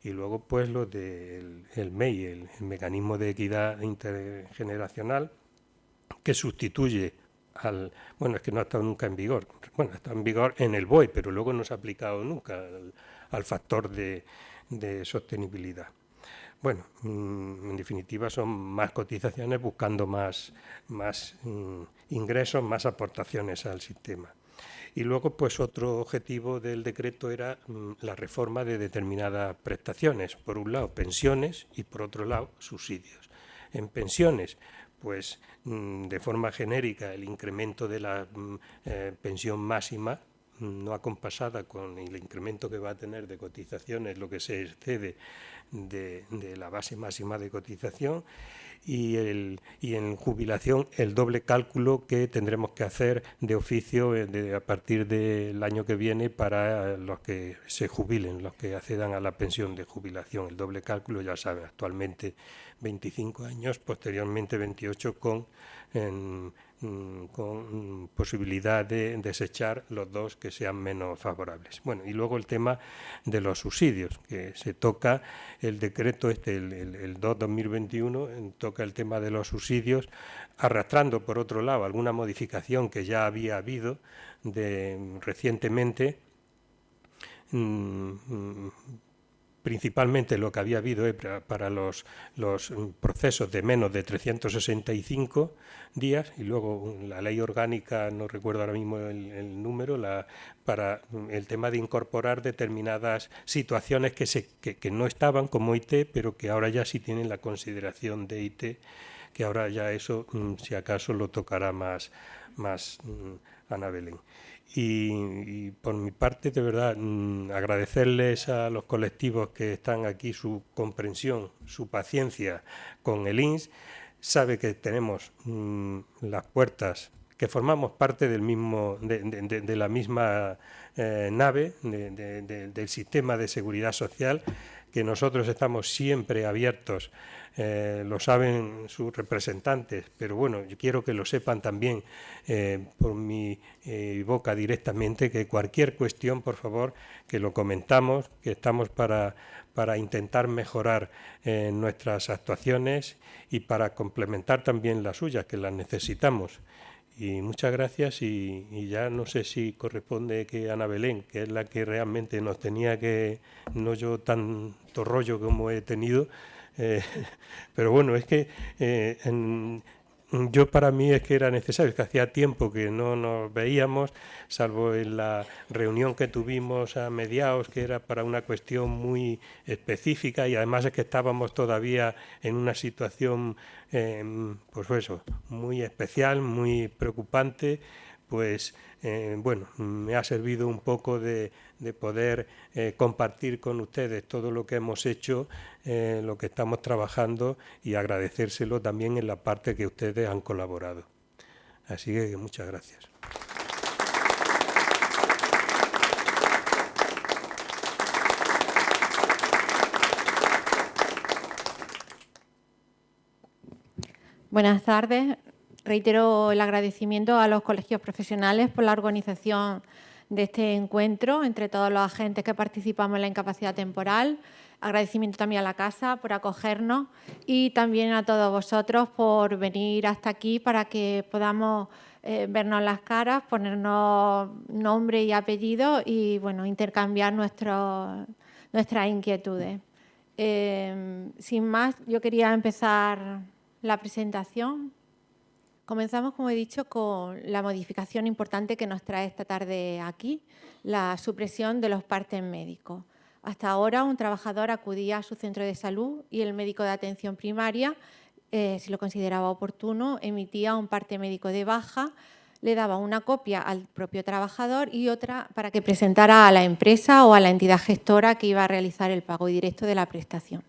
Y luego pues lo del MEI, el mecanismo de equidad intergeneracional, que sustituye bueno, es que no ha estado nunca en vigor, bueno, está en vigor en el BOE, pero luego no se ha aplicado nunca al factor de sostenibilidad. Bueno, en definitiva son más cotizaciones buscando más ingresos, más aportaciones al sistema. Y luego, pues otro objetivo del decreto era la reforma de determinadas prestaciones. Por un lado, pensiones y por otro lado, subsidios. En pensiones, pues de forma genérica, el incremento de la pensión máxima no acompasada con el incremento que va a tener de cotizaciones, lo que se excede de la base máxima de cotización, y en jubilación el doble cálculo que tendremos que hacer de oficio a partir del año que viene para los que se jubilen, los que accedan a la pensión de jubilación. El doble cálculo, ya saben, actualmente 25 años, posteriormente 28 con posibilidad de desechar los dos que sean menos favorables. Bueno, y luego el tema de los subsidios, que se toca el decreto el 2/2021, toca el tema de los subsidios, arrastrando por otro lado alguna modificación que ya había habido recientemente, principalmente lo que había habido para los procesos de menos de 365 días, y luego la ley orgánica, no recuerdo ahora mismo el número, para el tema de incorporar determinadas situaciones que no estaban como IT, pero que ahora ya sí tienen la consideración de IT que ahora ya eso, si acaso, lo tocará más Ana Belén. Y por mi parte, de verdad, agradecerles a los colectivos que están aquí su comprensión, su paciencia con el INS. Sabe que tenemos las puertas, que formamos parte del mismo, de la misma nave, del sistema de seguridad social, que nosotros estamos siempre abiertos. Lo saben sus representantes, pero bueno, yo quiero que lo sepan también por mi boca directamente, que cualquier cuestión, por favor, que lo comentamos, que estamos para intentar mejorar nuestras actuaciones y para complementar también las suyas, que las necesitamos. Y muchas gracias, y ya no sé si corresponde que Ana Belén, que es la que realmente nos tenía que, no yo tanto rollo como he tenido, pero bueno, es que yo para mí es que era necesario, es que hacía tiempo que no nos veíamos, salvo en la reunión que tuvimos a mediados, que era para una cuestión muy específica, y además es que estábamos todavía en una situación, pues eso, muy especial, muy preocupante. Pues bueno, me ha servido un poco de poder compartir con ustedes todo lo que hemos hecho, lo que estamos trabajando, y agradecérselo también en la parte que ustedes han colaborado. Así que muchas gracias. Buenas tardes. Reitero el agradecimiento a los colegios profesionales por la organización de este encuentro entre todos los agentes que participamos en la incapacidad temporal. Agradecimiento también a la Casa por acogernos y también a todos vosotros por venir hasta aquí para que podamos vernos las caras, ponernos nombre y apellido y bueno, intercambiar nuestras inquietudes. Sin más, yo quería empezar la presentación. Comenzamos, como he dicho, con la modificación importante que nos trae esta tarde aquí, la supresión de los partes médicos. Hasta ahora, un trabajador acudía a su centro de salud y el médico de atención primaria, si lo consideraba oportuno, emitía un parte médico de baja, le daba una copia al propio trabajador y otra para que presentara a la empresa o a la entidad gestora que iba a realizar el pago directo de la prestación.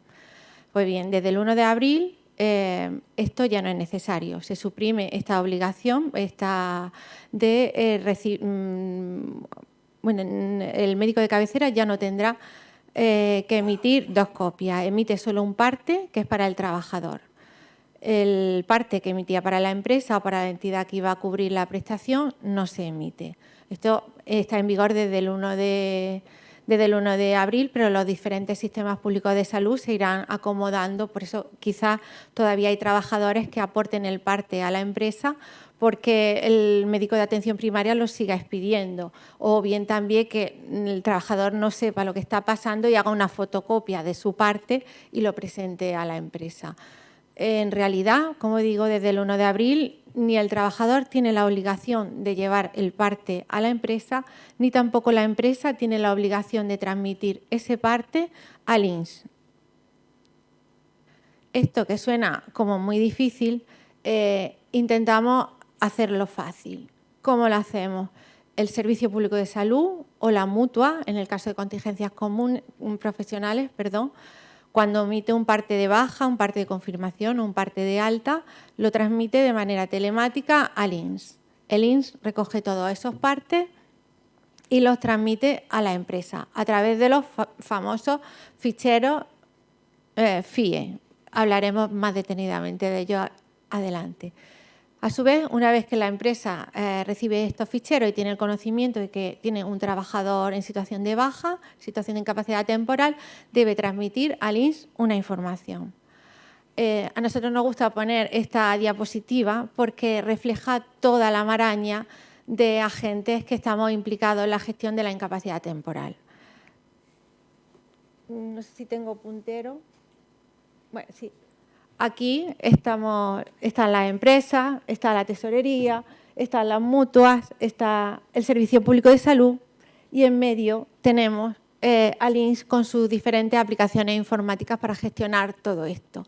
Pues bien, desde el 1 de abril... esto ya no es necesario, se suprime esta obligación el médico de cabecera ya no tendrá que emitir dos copias, emite solo un parte que es para el trabajador. El parte que emitía para la empresa o para la entidad que iba a cubrir la prestación no se emite. Esto está en vigor desde el 1 de abril, pero los diferentes sistemas públicos de salud se irán acomodando, por eso quizás todavía hay trabajadores que aporten el parte a la empresa porque el médico de atención primaria lo siga expidiendo, o bien también que el trabajador no sepa lo que está pasando y haga una fotocopia de su parte y lo presente a la empresa. En realidad, como digo, desde el 1 de abril ni el trabajador tiene la obligación de llevar el parte a la empresa, ni tampoco la empresa tiene la obligación de transmitir ese parte al INS. Esto que suena como muy difícil, intentamos hacerlo fácil. ¿Cómo lo hacemos? El Servicio Público de Salud o la Mutua, en el caso de contingencias profesionales, cuando emite un parte de baja, un parte de confirmación o un parte de alta, lo transmite de manera telemática al INS. El INS recoge todos esos partes y los transmite a la empresa a través de los famosos ficheros FIE. Hablaremos más detenidamente de ello adelante. A su vez, una vez que la empresa recibe estos ficheros y tiene el conocimiento de que tiene un trabajador en situación de baja, situación de incapacidad temporal, debe transmitir al INS una información. A nosotros nos gusta poner esta diapositiva porque refleja toda la maraña de agentes que estamos implicados en la gestión de la incapacidad temporal. No sé si tengo puntero. Bueno, sí. Aquí están las empresas, está la tesorería, están las mutuas, está el Servicio Público de Salud y en medio tenemos al INS con sus diferentes aplicaciones informáticas para gestionar todo esto.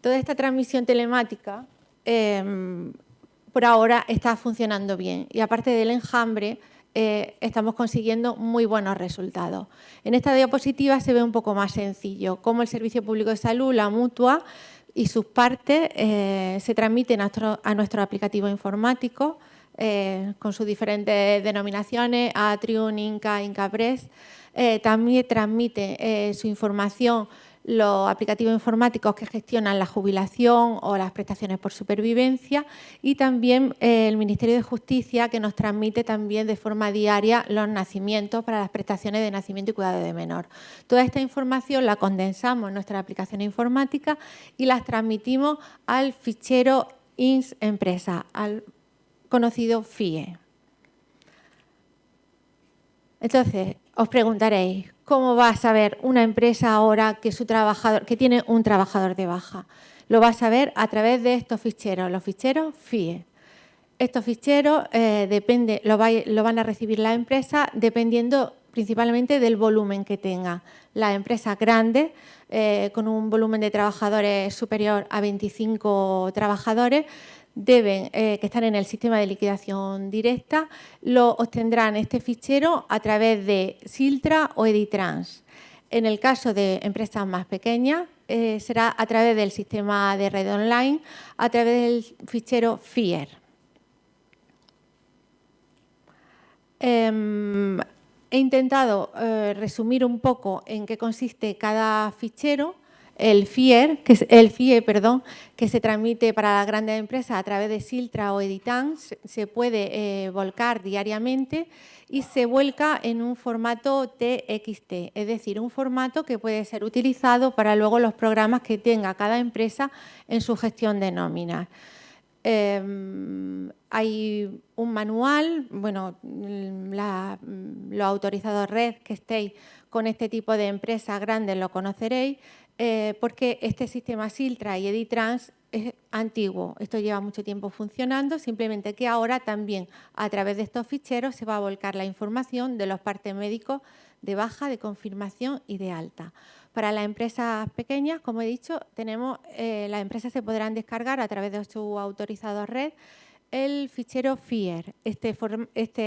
toda esta transmisión telemática por ahora está funcionando bien y aparte del enjambre estamos consiguiendo muy buenos resultados. En esta diapositiva se ve un poco más sencillo cómo el Servicio Público de Salud, la Mutua y sus partes se transmiten a nuestro aplicativo informático con sus diferentes denominaciones, Atrium, Inca, IncaPress. También transmite su información los aplicativos informáticos que gestionan la jubilación o las prestaciones por supervivencia y también el Ministerio de Justicia, que nos transmite también de forma diaria los nacimientos para las prestaciones de nacimiento y cuidado de menor. Toda esta información la condensamos en nuestras aplicaciones informáticas y las transmitimos al fichero INS Empresa, al conocido FIE. Entonces, os preguntaréis, ¿cómo va a saber una empresa ahora que tiene un trabajador de baja? Lo va a saber a través de estos ficheros, los ficheros FIE. Estos ficheros lo van a recibir las empresas dependiendo principalmente del volumen que tenga. Las empresas grandes, con un volumen de trabajadores superior a 25 trabajadores, que están en el sistema de liquidación directa, lo obtendrán este fichero a través de Siltra o Editrans. En el caso de empresas más pequeñas, será a través del sistema de red online, a través del fichero FIER. He intentado resumir un poco en qué consiste cada fichero. El FIE, que se transmite para las grandes empresas a través de Siltra o Editrans, se puede volcar diariamente y se vuelca en un formato TXT, es decir, un formato que puede ser utilizado para luego los programas que tenga cada empresa en su gestión de nóminas. Hay un manual, bueno, los autorizados red que estéis con este tipo de empresas grandes lo conoceréis, porque este sistema Siltra y Editrans es antiguo. Esto lleva mucho tiempo funcionando, simplemente que ahora también a través de estos ficheros se va a volcar la información de los partes médicos de baja, de confirmación y de alta. Para las empresas pequeñas, como he dicho, las empresas se podrán descargar a través de su autorizado red el fichero FIER. Este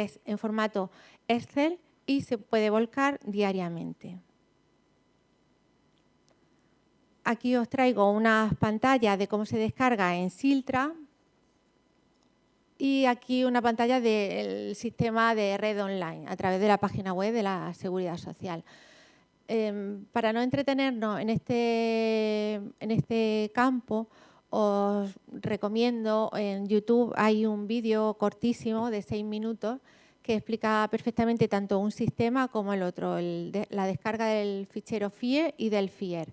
es en formato Excel y se puede volcar diariamente. Aquí os traigo unas pantallas de cómo se descarga en Siltra y aquí una pantalla del sistema de red online a través de la página web de la Seguridad Social. Para no entretenernos en este campo, os recomiendo en YouTube, hay un vídeo cortísimo de 6 minutos que explica perfectamente tanto un sistema como el otro, la descarga del fichero FIE y del FIER.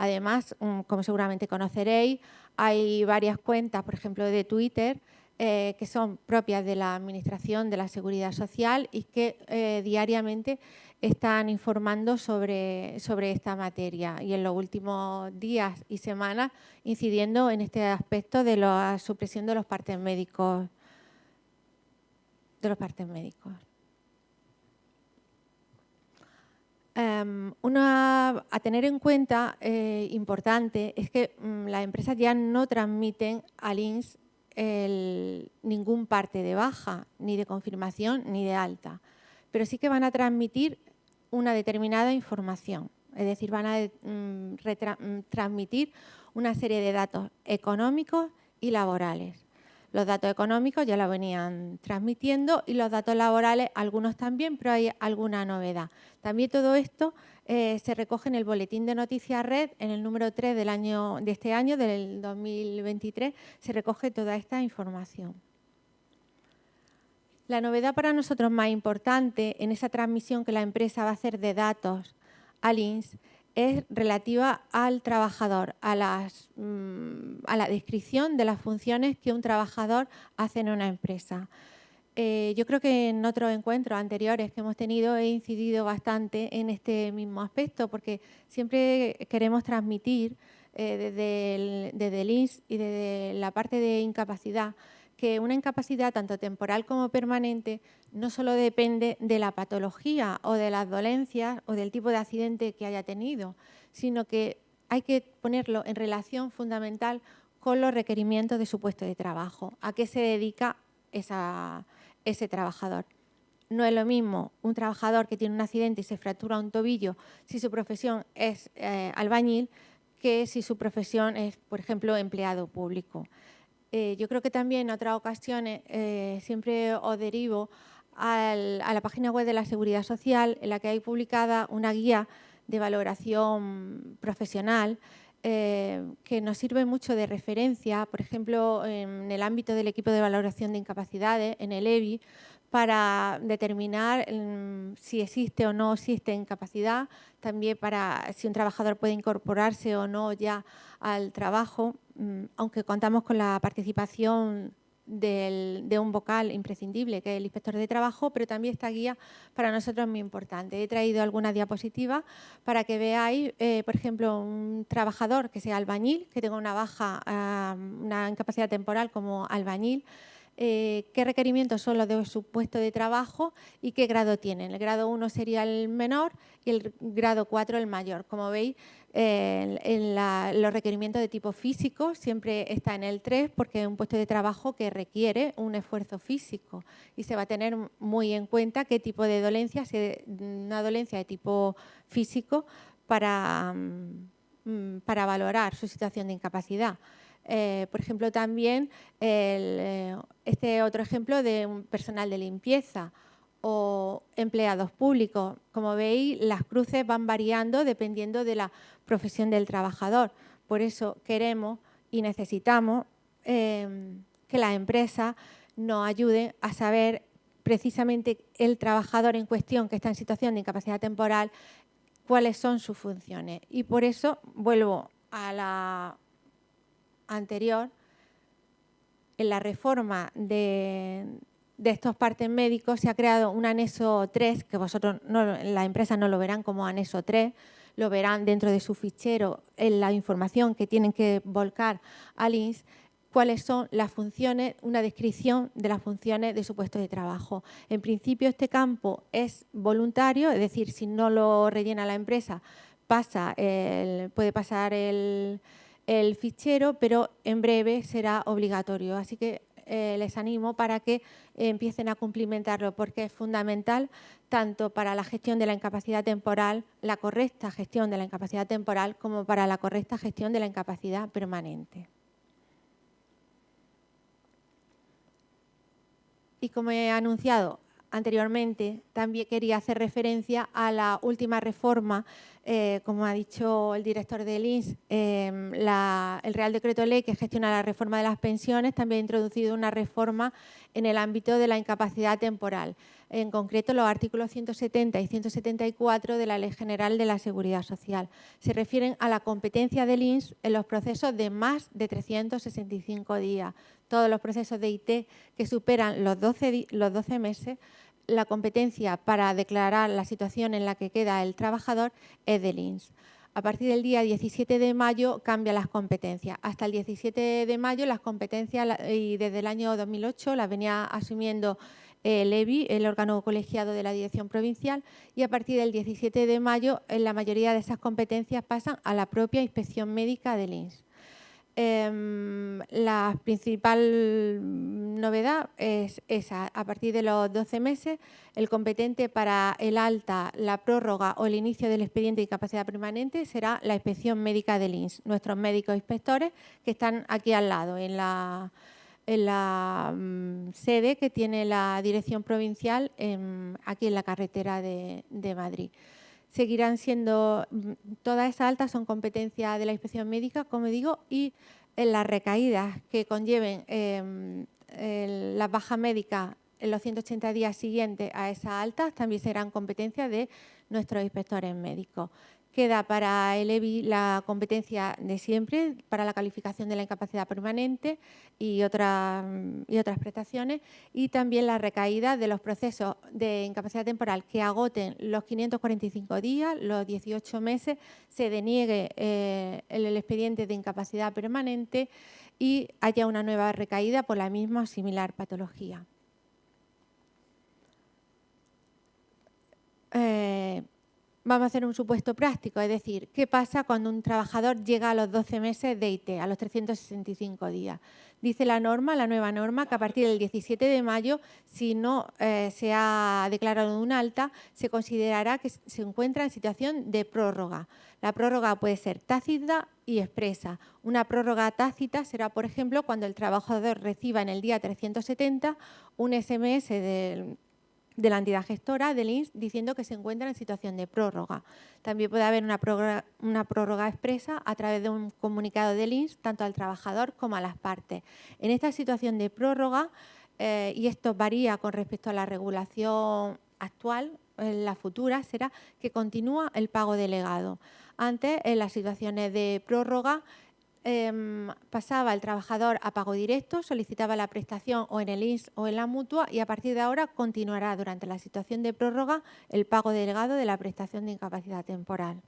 Además, como seguramente conoceréis, hay varias cuentas, por ejemplo, de Twitter, que son propias de la Administración de la Seguridad Social y que diariamente están informando sobre esta materia y en los últimos días y semanas incidiendo en este aspecto de la supresión de los partes médicos. A tener en cuenta, importante, es que las empresas ya no transmiten al INS ningún parte de baja, ni de confirmación, ni de alta, pero sí que van a transmitir una determinada información, es decir, van a transmitir una serie de datos económicos y laborales. Los datos económicos ya lo venían transmitiendo y los datos laborales, algunos también, pero hay alguna novedad. También todo esto se recoge en el Boletín de Noticias Red, en el número 3 de este año, del 2023, se recoge toda esta información. La novedad para nosotros más importante en esa transmisión que la empresa va a hacer de datos al INS es relativa al trabajador, a la descripción de las funciones que un trabajador hace en una empresa. Yo creo que en otros encuentros anteriores que hemos tenido he incidido bastante en este mismo aspecto porque siempre queremos transmitir desde el INS y desde la parte de incapacidad que una incapacidad tanto temporal como permanente no solo depende de la patología o de las dolencias o del tipo de accidente que haya tenido, sino que hay que ponerlo en relación fundamental con los requerimientos de su puesto de trabajo. ¿A qué se dedica ese trabajador? No es lo mismo un trabajador que tiene un accidente y se fractura un tobillo si su profesión es albañil que si su profesión es, por ejemplo, empleado público. Yo creo que también en otras ocasiones siempre os derivo a la página web de la Seguridad Social, en la que hay publicada una guía de valoración profesional que nos sirve mucho de referencia, por ejemplo, en el ámbito del equipo de valoración de incapacidades, en el EBI, para determinar si existe o no existe incapacidad, también para si un trabajador puede incorporarse o no ya al trabajo, aunque contamos con la participación de un vocal imprescindible, que es el inspector de trabajo, pero también esta guía para nosotros es muy importante. He traído algunas diapositivas para que veáis, por ejemplo, un trabajador que sea albañil, que tenga una baja, una incapacidad temporal como albañil, qué requerimientos son los de su puesto de trabajo y qué grado tienen. El grado 1 sería el menor y el grado 4 el mayor. Como veis, los requerimientos de tipo físico siempre está en el 3 porque es un puesto de trabajo que requiere un esfuerzo físico y se va a tener muy en cuenta qué tipo de dolencia, una dolencia de tipo físico para valorar su situación de incapacidad. Por ejemplo, también este otro ejemplo de un personal de limpieza o empleados públicos. Como veis, las cruces van variando dependiendo de la profesión del trabajador. Por eso queremos y necesitamos que las empresas nos ayuden a saber precisamente el trabajador en cuestión que está en situación de incapacidad temporal, cuáles son sus funciones. Y por eso vuelvo a la anterior, en la reforma de estos partes médicos se ha creado un anexo 3, que vosotros, las empresas no lo verán como anexo 3, lo verán dentro de su fichero en la información que tienen que volcar al INS, cuáles son las funciones, una descripción de las funciones de su puesto de trabajo. En principio este campo es voluntario, es decir, si no lo rellena la empresa, puede pasar el fichero, pero en breve será obligatorio. Así que les animo para que empiecen a cumplimentarlo, porque es fundamental tanto para la gestión de la incapacidad temporal, la correcta gestión de la incapacidad temporal, como para la correcta gestión de la incapacidad permanente. Y como he anunciado anteriormente, también quería hacer referencia a la última reforma, como ha dicho el director del INS, el Real Decreto Ley que gestiona la reforma de las pensiones también ha introducido una reforma en el ámbito de la incapacidad temporal, en concreto los artículos 170 y 174 de la Ley General de la Seguridad Social. Se refieren a la competencia del INS en los procesos de más de 365 días. Todos los procesos de IT que superan los 12 meses, la competencia para declarar la situación en la que queda el trabajador es del INS. A partir del día 17 de mayo cambian las competencias. Hasta el 17 de mayo las competencias, y desde el año 2008 las venía asumiendo el EBI, el órgano colegiado de la Dirección Provincial, y a partir del 17 de mayo la mayoría de esas competencias pasan a la propia Inspección Médica del INS. La principal novedad es esa. A partir de los 12 meses, el competente para el alta, la prórroga o el inicio del expediente de incapacidad permanente será la Inspección Médica del INS, nuestros médicos inspectores que están aquí al lado, en la sede que tiene la Dirección Provincial aquí en la carretera de Madrid. Seguirán siendo, todas esas altas son competencia de la inspección médica, como digo, y en las recaídas que conlleven las bajas médicas en los 180 días siguientes a esas altas también serán competencia de nuestros inspectores médicos. Queda para el EBI la competencia de siempre para la calificación de la incapacidad permanente y otras prestaciones, y también la recaída de los procesos de incapacidad temporal que agoten los 545 días, los 18 meses, se deniegue el expediente de incapacidad permanente y haya una nueva recaída por la misma o similar patología. vamos a hacer un supuesto práctico, es decir, ¿qué pasa cuando un trabajador llega a los 12 meses de IT, a los 365 días? Dice la norma, la nueva norma, que a partir del 17 de mayo, si no se ha declarado un alta, se considerará que se encuentra en situación de prórroga. La prórroga puede ser tácita y expresa. Una prórroga tácita será, por ejemplo, cuando el trabajador reciba en el día 370 un SMS de la entidad gestora del INS diciendo que se encuentra en situación de prórroga. También puede haber una prórroga expresa a través de un comunicado del INS tanto al trabajador como a las partes. En esta situación de prórroga, y esto varía con respecto a la regulación actual, en la futura será que continúa el pago delegado. Antes, en las situaciones de prórroga, pasaba el trabajador a pago directo, solicitaba la prestación o en el INS o en la mutua y a partir de ahora continuará durante la situación de prórroga el pago delegado de la prestación de incapacidad temporal.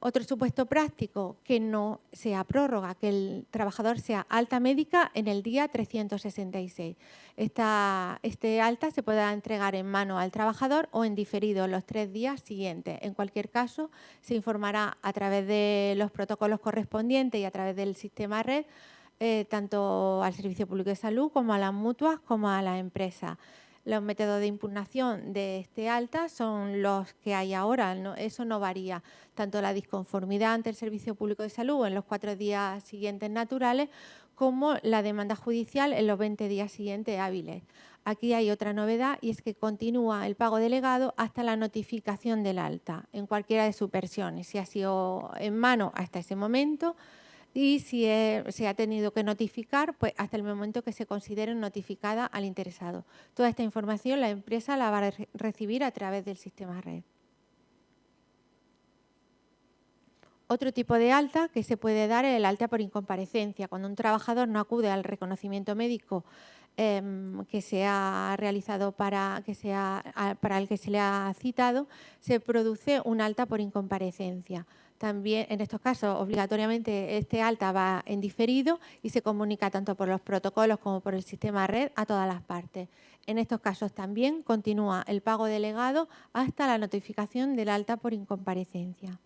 Otro supuesto práctico, que no sea prórroga, que el trabajador sea alta médica en el día 366. Este alta se podrá entregar en mano al trabajador o en diferido los 3 días siguientes. En cualquier caso, se informará a través de los protocolos correspondientes y a través del sistema red, tanto al Servicio Público de Salud como a las mutuas como a las empresas. Los métodos de impugnación de este alta son los que hay ahora, eso no varía. Tanto la disconformidad ante el Servicio Público de Salud en los 4 días siguientes naturales como la demanda judicial en los 20 días siguientes hábiles. Aquí hay otra novedad y es que continúa el pago delegado hasta la notificación del alta en cualquiera de sus versiones, si ha sido en mano hasta ese momento y si se ha tenido que notificar, pues hasta el momento que se considere notificada al interesado. Toda esta información la empresa la va a recibir a través del sistema red. Otro tipo de alta que se puede dar es el alta por incomparecencia. Cuando un trabajador no acude al reconocimiento médico que se ha realizado para el que se le ha citado, se produce un alta por incomparecencia. También, en estos casos, obligatoriamente este alta va en diferido y se comunica tanto por los protocolos como por el sistema red a todas las partes. En estos casos también continúa el pago delegado hasta la notificación del alta por incomparecencia.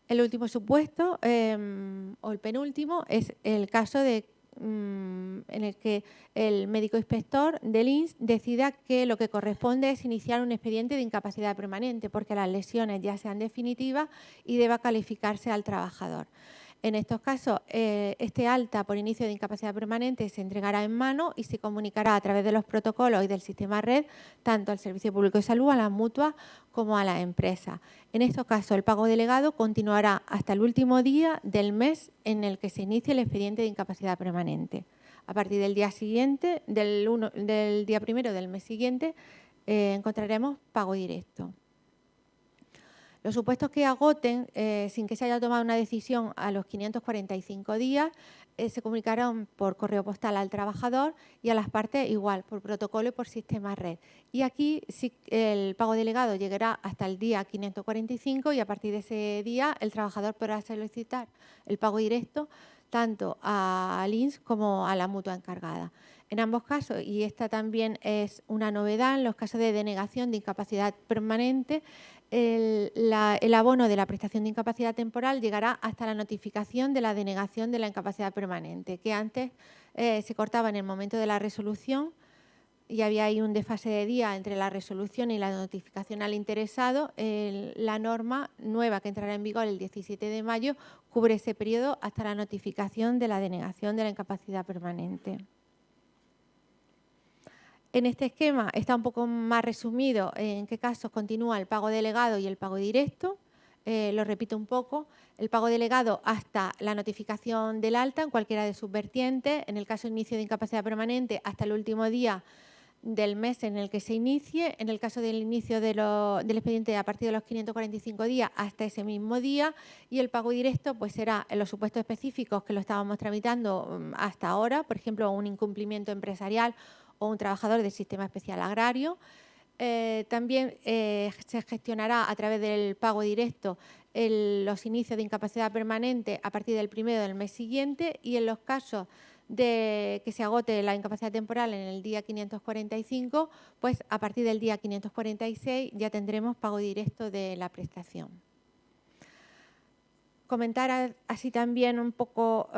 El último supuesto, o el penúltimo, es el caso en el que el médico inspector del INS decida que lo que corresponde es iniciar un expediente de incapacidad permanente porque las lesiones ya sean definitivas y deba calificarse al trabajador. En estos casos, este alta por inicio de incapacidad permanente se entregará en mano y se comunicará a través de los protocolos y del sistema red tanto al Servicio Público de Salud, a las mutuas como a las empresas. En estos casos, el pago delegado continuará hasta el último día del mes en el que se inicie el expediente de incapacidad permanente. A partir del día siguiente, del día primero del mes siguiente, encontraremos pago directo. Los supuestos que agoten sin que se haya tomado una decisión a los 545 días se comunicarán por correo postal al trabajador y a las partes igual, por protocolo y por sistema red. Y aquí sí, el pago delegado llegará hasta el día 545 y a partir de ese día el trabajador podrá solicitar el pago directo tanto al INS como a la mutua encargada. En ambos casos, y esta también es una novedad, en los casos de denegación de incapacidad permanente, el abono de la prestación de incapacidad temporal llegará hasta la notificación de la denegación de la incapacidad permanente, que antes se cortaba en el momento de la resolución y había ahí un desfase de día entre la resolución y la notificación al interesado. La norma nueva que entrará en vigor el 17 de mayo cubre ese periodo hasta la notificación de la denegación de la incapacidad permanente. En este esquema está un poco más resumido en qué casos continúa el pago delegado y el pago directo. Lo repito un poco. El pago delegado hasta la notificación del alta en cualquiera de sus vertientes. En el caso de inicio de incapacidad permanente, hasta el último día del mes en el que se inicie. En el caso del inicio del expediente a partir de los 545 días hasta ese mismo día. Y el pago directo pues será en los supuestos específicos que lo estábamos tramitando hasta ahora. Por ejemplo, un incumplimiento empresarial o un trabajador del sistema especial agrario. También se gestionará a través del pago directo los inicios de incapacidad permanente a partir del primero del mes siguiente y en los casos de que se agote la incapacidad temporal en el día 545, pues a partir del día 546 ya tendremos pago directo de la prestación. Comentar así también un poco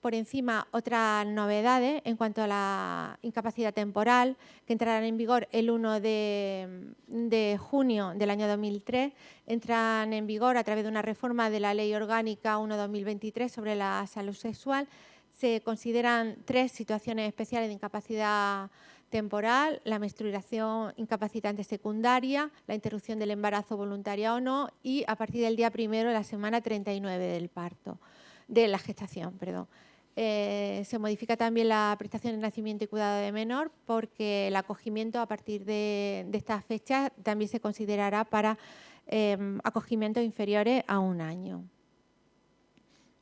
por encima otras novedades en cuanto a la incapacidad temporal que entrarán en vigor el 1 de junio del año 2003. Entran en vigor a través de una reforma de la Ley Orgánica 1/2023 sobre la salud sexual. Se consideran 3 situaciones especiales de incapacidad temporal: la menstruación incapacitante secundaria, la interrupción del embarazo voluntaria o no, y a partir del día 1 de la semana 39 del parto, de la gestación, perdón. Se modifica también la prestación de nacimiento y cuidado de menor, porque el acogimiento a partir de estas fechas también se considerará para acogimientos inferiores a 1 año.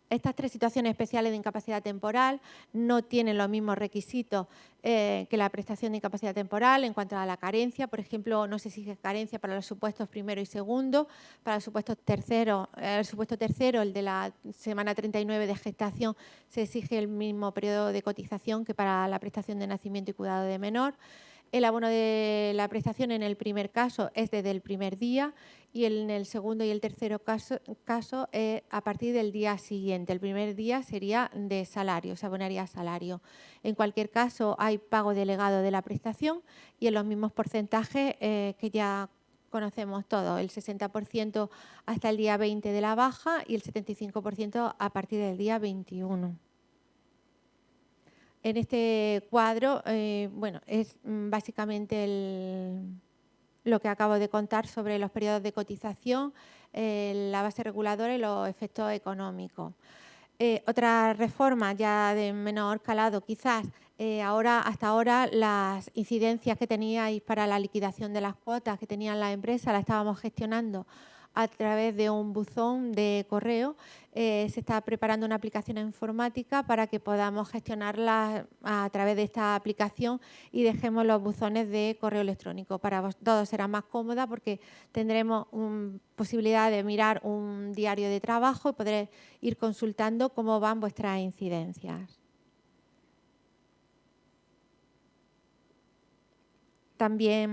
Estas 3 situaciones especiales de incapacidad temporal no tienen los mismos requisitos que la prestación de incapacidad temporal en cuanto a la carencia. Por ejemplo, no se exige carencia para los supuestos primero y segundo. Para el supuesto tercero, el de la semana 39 de gestación, se exige el mismo periodo de cotización que para la prestación de nacimiento y cuidado de menor. El abono de la prestación en el primer caso es desde el primer día y en el segundo y el tercero caso es a partir del día siguiente. El primer día sería de salario, se abonaría salario. En cualquier caso hay pago delegado de la prestación y en los mismos porcentajes que ya conocemos todos, el 60% hasta el día 20 de la baja y el 75% a partir del día 21. En este cuadro, bueno, es básicamente lo que acabo de contar sobre los periodos de cotización, la base reguladora y los efectos económicos. Otra reforma ya de menor calado, quizás, hasta ahora las incidencias que teníais para la liquidación de las cuotas que tenían las empresas las estábamos gestionando a través de un buzón de correo. Se está preparando una aplicación informática para que podamos gestionarla a través de esta aplicación y dejemos los buzones de correo electrónico. Para todos será más cómoda porque tendremos posibilidad de mirar un diario de trabajo y poder ir consultando cómo van vuestras incidencias. También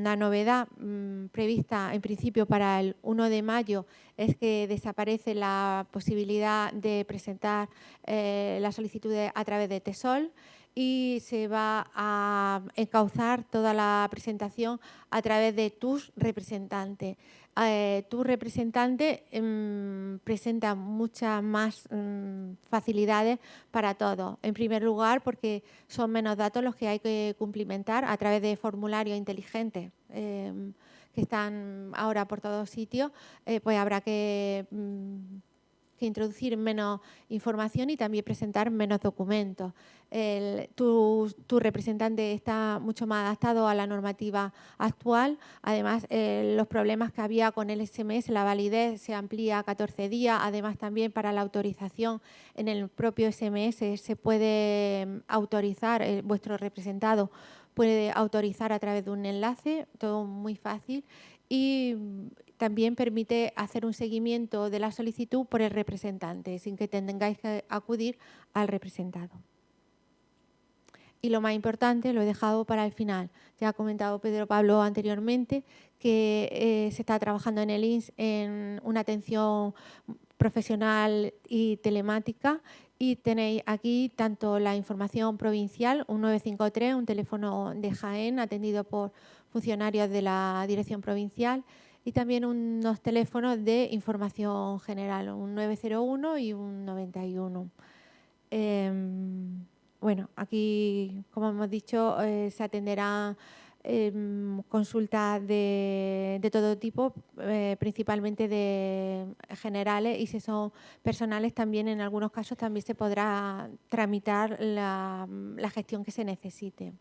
una novedad prevista en principio para el 1 de mayo es que desaparece la posibilidad de presentar las solicitudes a través de TESOL y se va a encauzar toda la presentación a través de tus representantes. Tu representante presenta muchas más facilidades para todos. En primer lugar, porque son menos datos los que hay que cumplimentar a través de formularios inteligentes que están ahora por todos sitios, pues habrá que introducir menos información y también presentar menos documentos. Tu representante está mucho más adaptado a la normativa actual. Además, los problemas que había con el SMS, la validez se amplía a 14 días. Además, también para la autorización en el propio SMS se puede autorizar, vuestro representado puede autorizar a través de un enlace, todo muy fácil. Y también permite hacer un seguimiento de la solicitud por el representante, sin que tengáis que acudir al representado. Y lo más importante, lo he dejado para el final. Ya ha comentado Pedro Pablo anteriormente que se está trabajando en el INS en una atención profesional y telemática y tenéis aquí tanto la información provincial, un 953, un teléfono de Jaén atendido por funcionarios de la Dirección Provincial, y también unos teléfonos de información general, un 901 y un 91. Bueno, aquí, como hemos dicho, se atenderán consultas de todo tipo, principalmente de generales, y si son personales también, en algunos casos también se podrá tramitar la gestión que se necesite.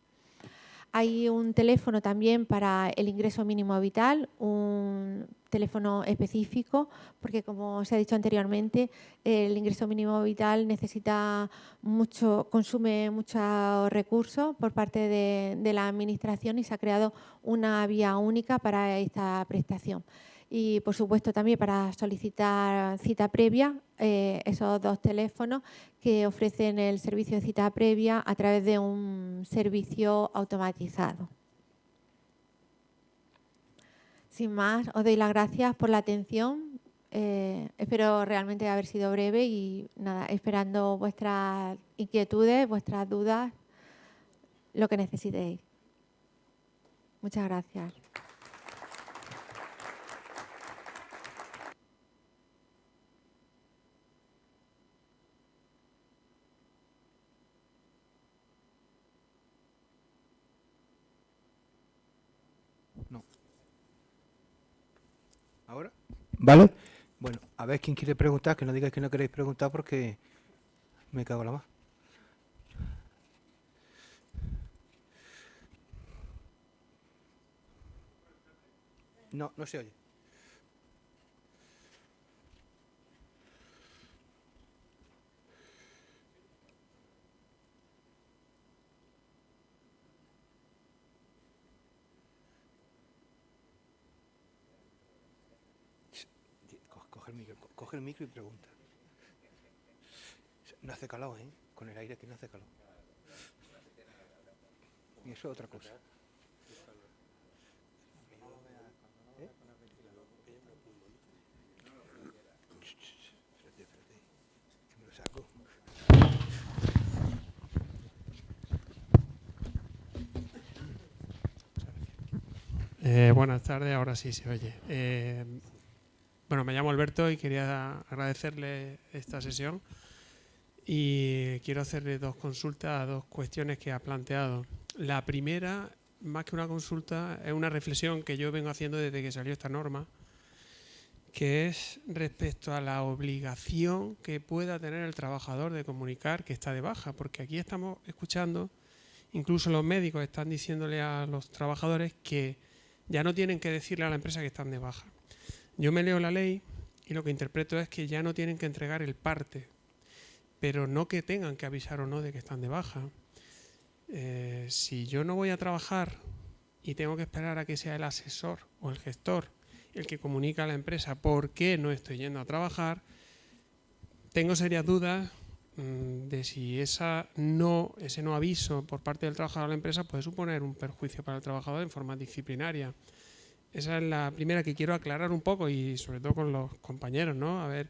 Hay un teléfono también para el ingreso mínimo vital, un teléfono específico, porque como se ha dicho anteriormente, el ingreso mínimo vital consume muchos recursos por parte de la Administración y se ha creado una vía única para esta prestación. y, por supuesto, también para solicitar cita previa, esos 2 teléfonos que ofrecen el servicio de cita previa a través de un servicio automatizado. Sin más, os doy las gracias por la atención. Espero realmente haber sido breve y nada, esperando vuestras inquietudes, vuestras dudas, lo que necesitéis. Muchas gracias. No. ¿Ahora? ¿Vale? Bueno, a ver quién quiere preguntar, que no digáis que no queréis preguntar porque me cago en la más. No, no se oye. Coge el micro y pregunta. No hace calor, ¿eh? Con el aire que no hace calor. Y eso es otra cosa. Espérate, que me lo saco. Buenas tardes, ahora sí se oye. Bueno, me llamo Alberto y quería agradecerle esta sesión y quiero hacerle 2 consultas a 2 cuestiones que ha planteado. La primera, más que una consulta, es una reflexión que yo vengo haciendo desde que salió esta norma, que es respecto a la obligación que pueda tener el trabajador de comunicar que está de baja, porque aquí estamos escuchando, incluso los médicos están diciéndole a los trabajadores que ya no tienen que decirle a la empresa que están de baja. Yo me leo la ley y lo que interpreto es que ya no tienen que entregar el parte, pero no que tengan que avisar o no de que están de baja. Si yo no voy a trabajar y tengo que esperar a que sea el asesor o el gestor el que comunica a la empresa por qué no estoy yendo a trabajar, tengo serias dudas de si ese no aviso por parte del trabajador a la empresa puede suponer un perjuicio para el trabajador en forma disciplinaria. Esa es la primera que quiero aclarar un poco y sobre todo con los compañeros, ¿no? A ver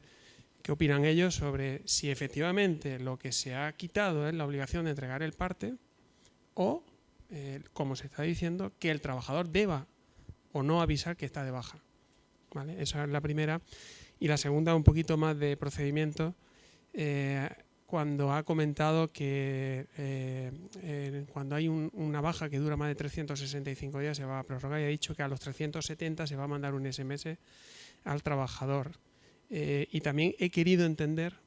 qué opinan ellos sobre si efectivamente lo que se ha quitado es la obligación de entregar el parte o, como se está diciendo, que el trabajador deba o no avisar que está de baja. ¿Vale? Esa es la primera. Y la segunda, un poquito más de procedimiento, cuando ha comentado que cuando hay una baja que dura más de 365 días se va a prorrogar y ha dicho que a los 370 se va a mandar un SMS al trabajador. Y también he querido entender,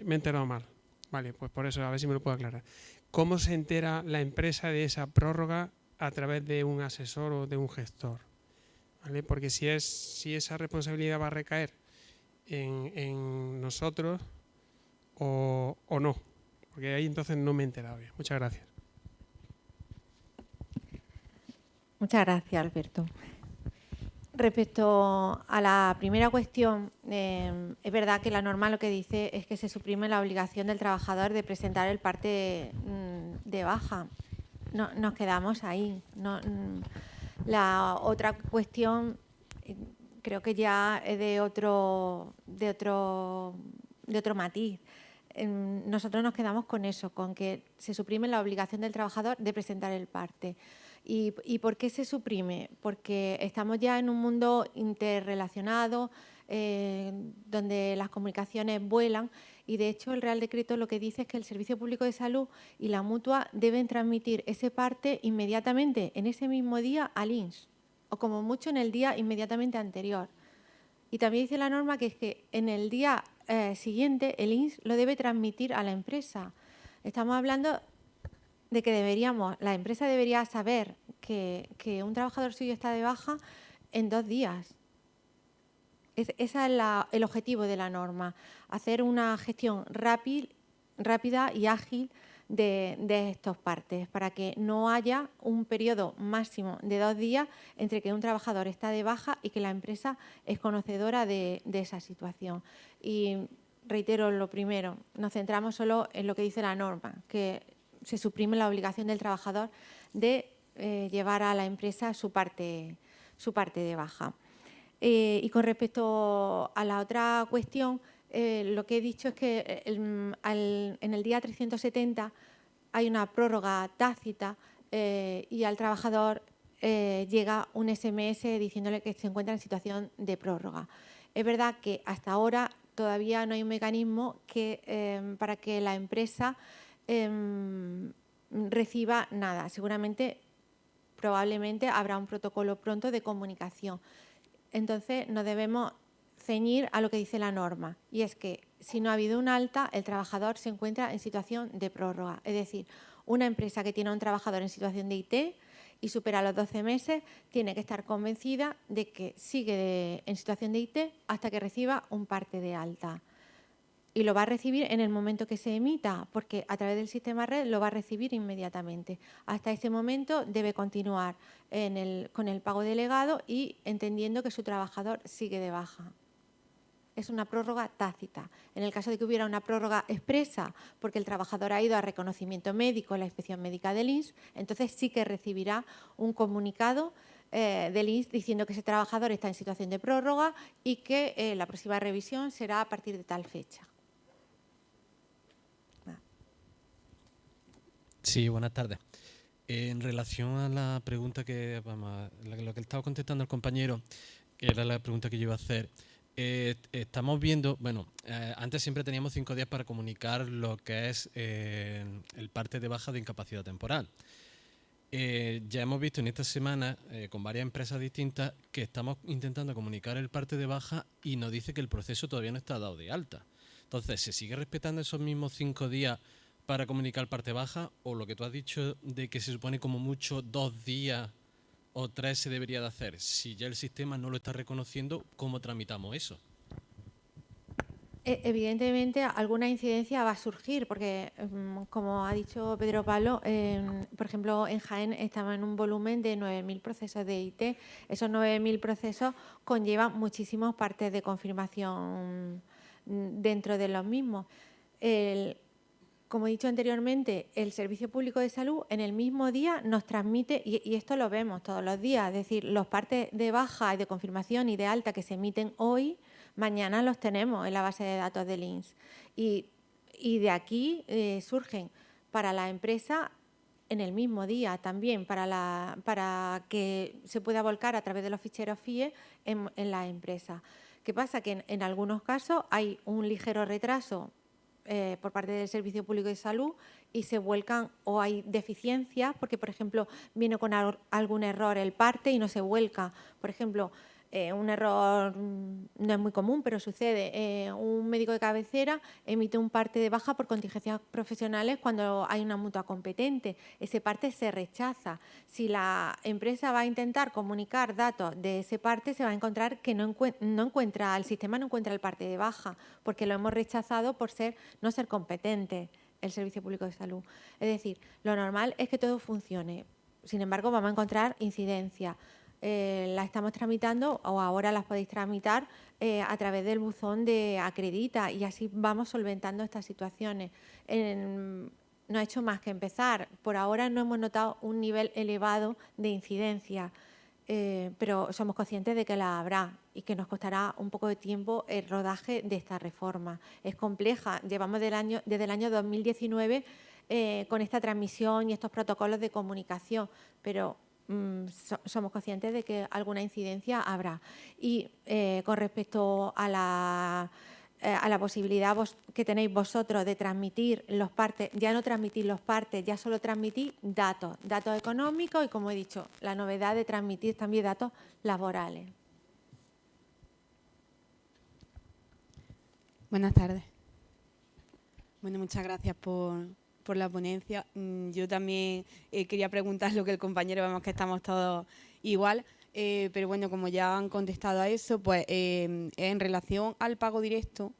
me he enterado mal, vale, pues por eso a ver si me lo puedo aclarar. ¿Cómo se entera la empresa de esa prórroga a través de un asesor o de un gestor? ¿Vale? Porque si esa responsabilidad va a recaer en nosotros o no, porque ahí entonces no me he enterado bien. Muchas gracias. Muchas gracias, Alberto. Respecto a la primera cuestión, es verdad que la norma lo que dice es que se suprime la obligación del trabajador de presentar el parte de baja. No, nos quedamos ahí. La otra cuestión creo que ya es de otro matiz. Nosotros nos quedamos con eso, con que se suprime la obligación del trabajador de presentar el parte. ¿Y por qué se suprime? Porque estamos ya en un mundo interrelacionado, donde las comunicaciones vuelan y, de hecho, el Real Decreto lo que dice es que el Servicio Público de Salud y la Mutua deben transmitir ese parte inmediatamente, en ese mismo día, al INS, o como mucho en el día inmediatamente anterior. Y también dice la norma que es que en el día siguiente el INS lo debe transmitir a la empresa. Estamos hablando de que la empresa debería saber que un trabajador suyo está de baja en 2 días. Ese es el objetivo de la norma, hacer una gestión rápida y ágil de estos partes, para que no haya un periodo máximo de 2 días entre que un trabajador está de baja y que la empresa es conocedora de esa situación. Y reitero lo primero, nos centramos solo en lo que dice la norma, que se suprime la obligación del trabajador de llevar a la empresa su parte de baja. Y con respecto a la otra cuestión, lo que he dicho es que en el día 370 hay una prórroga tácita y al trabajador llega un SMS diciéndole que se encuentra en situación de prórroga. Es verdad que hasta ahora todavía no hay un mecanismo para que la empresa reciba nada. Seguramente, probablemente, habrá un protocolo pronto de comunicación. Entonces, nos debemos ceñir a lo que dice la norma, y es que si no ha habido un alta, el trabajador se encuentra en situación de prórroga. Es decir, una empresa que tiene a un trabajador en situación de IT y supera los 12 meses tiene que estar convencida de que sigue en situación de IT hasta que reciba un parte de alta. Y lo va a recibir en el momento que se emita, porque a través del sistema red lo va a recibir inmediatamente. Hasta ese momento debe continuar con el pago delegado y entendiendo que su trabajador sigue de baja. Es una prórroga tácita. En el caso de que hubiera una prórroga expresa, porque el trabajador ha ido a reconocimiento médico, la inspección médica del INS, entonces sí que recibirá un comunicado del INS diciendo que ese trabajador está en situación de prórroga y que la próxima revisión será a partir de tal fecha. Sí, buenas tardes. En relación a la pregunta lo que estaba contestando el compañero, que era la pregunta que yo iba a hacer, estamos viendo, antes siempre teníamos 5 días para comunicar lo que es el parte de baja de incapacidad temporal. Ya hemos visto en esta semana con varias empresas distintas que estamos intentando comunicar el parte de baja y nos dice que el proceso todavía no está dado de alta. Entonces, ¿se sigue respetando esos mismos 5 días para comunicar parte baja, o lo que tú has dicho de que se supone como mucho 2 días o 3 se debería de hacer? Si ya el sistema no lo está reconociendo, ¿cómo tramitamos eso? Evidentemente alguna incidencia va a surgir porque, como ha dicho Pedro Pablo, por ejemplo, en Jaén estaba en un volumen de 9.000 procesos de IT. Esos 9.000 procesos conllevan muchísimos partes de confirmación dentro de los mismos. Como he dicho anteriormente, el Servicio Público de Salud en el mismo día nos transmite, y esto lo vemos todos los días, es decir, los partes de baja y de confirmación y de alta que se emiten hoy, mañana los tenemos en la base de datos del INS. Y de aquí surgen para la empresa en el mismo día también, para que se pueda volcar a través de los ficheros FIE en la empresa. ¿Qué pasa? Que en algunos casos hay un ligero retraso por parte del Servicio Público de Salud y se vuelcan, o hay deficiencias porque, por ejemplo, viene con algún error el parte y no se vuelca. Por ejemplo, un error no es muy común, pero sucede. Un médico de cabecera emite un parte de baja por contingencias profesionales cuando hay una mutua competente. Ese parte se rechaza. Si la empresa va a intentar comunicar datos de ese parte, se va a encontrar que el sistema no encuentra el parte de baja, porque lo hemos rechazado por no ser competente el Servicio Público de Salud. Es decir, lo normal es que todo funcione. Sin embargo, vamos a encontrar incidencias. La estamos tramitando, o ahora las podéis tramitar a través del buzón de Acredita, y así vamos solventando estas situaciones. No ha hecho más que empezar. Por ahora no hemos notado un nivel elevado de incidencia, pero somos conscientes de que la habrá y que nos costará un poco de tiempo el rodaje de esta reforma. Es compleja. Llevamos desde el año 2019 con esta transmisión y estos protocolos de comunicación, pero somos conscientes de que alguna incidencia habrá. Y con respecto a la posibilidad que tenéis vosotros de transmitir los partes, ya no transmitir los partes, ya solo transmitir datos económicos y, como he dicho, la novedad de transmitir también datos laborales. Buenas tardes. Bueno, muchas gracias por la ponencia. Yo también quería preguntar lo que el compañero, vemos que estamos todos igual, pero bueno, como ya han contestado a eso, pues en relación al pago directo,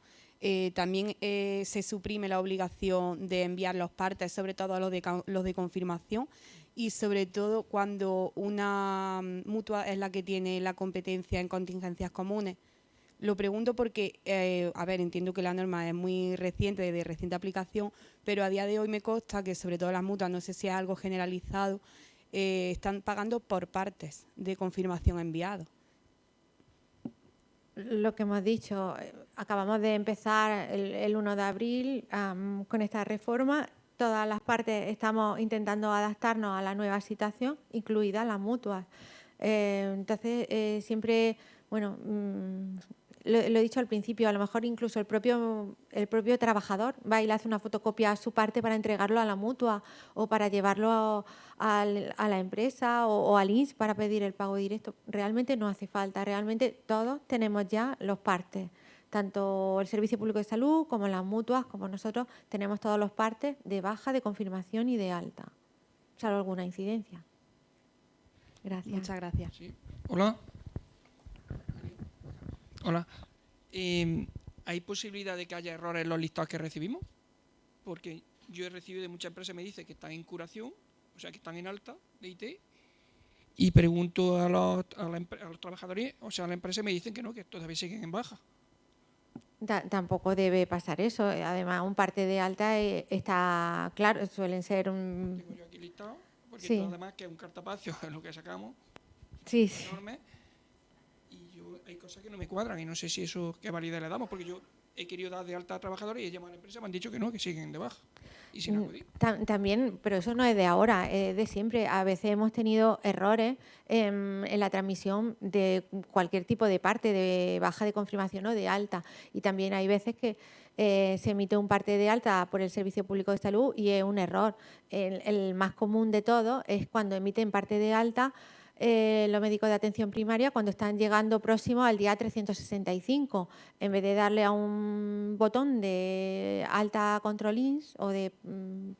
También se suprime la obligación de enviar los partes, sobre todo los de confirmación, y sobre todo cuando una mutua es la que tiene la competencia en contingencias comunes. Lo pregunto porque, entiendo que la norma es muy reciente, de reciente aplicación, pero a día de hoy me consta que sobre todo las mutuas, no sé si es algo generalizado, están pagando por partes de confirmación enviado. Lo que hemos dicho, acabamos de empezar el 1 de abril con esta reforma. Todas las partes estamos intentando adaptarnos a la nueva situación, incluidas las mutuas. Entonces, siempre, bueno, lo he dicho al principio, a lo mejor incluso el propio trabajador va y le hace una fotocopia a su parte para entregarlo a la mutua o para llevarlo a la empresa o al INS para pedir el pago directo. Realmente no hace falta, realmente todos tenemos ya los partes. Tanto el Servicio Público de Salud como las mutuas, como nosotros, tenemos todos los partes de baja, de confirmación y de alta, salvo alguna incidencia. Gracias. Muchas gracias. Sí. Hola. Hola. ¿Hay posibilidad de que haya errores en los listados que recibimos? Porque yo he recibido de muchas empresas, me dice que están en curación, o sea, que están en alta de IT, y pregunto a los trabajadores, o sea, a la empresa me dicen que no, que todavía siguen en baja. Tampoco debe pasar eso. Además, un parte de alta está claro, suelen ser un... Tengo yo aquí listado, porque sí. todo además que es un cartapacio, es lo que sacamos, sí, enorme, y yo hay cosas que no me cuadran y no sé si eso qué validez le damos, porque yo he querido dar de alta a trabajadores y he llamado a la empresa, me han dicho que no, que siguen de baja y sin acudir. También, pero eso no es de ahora, es de siempre. A veces hemos tenido errores en la transmisión de cualquier tipo de parte, de baja de confirmación o de alta. Y también hay veces que se emite un parte de alta por el Servicio Público de Salud y es un error. El más común de todo es cuando emiten parte de alta los médicos de atención primaria cuando están llegando próximos al día 365. En vez de darle a un botón de alta control INS o de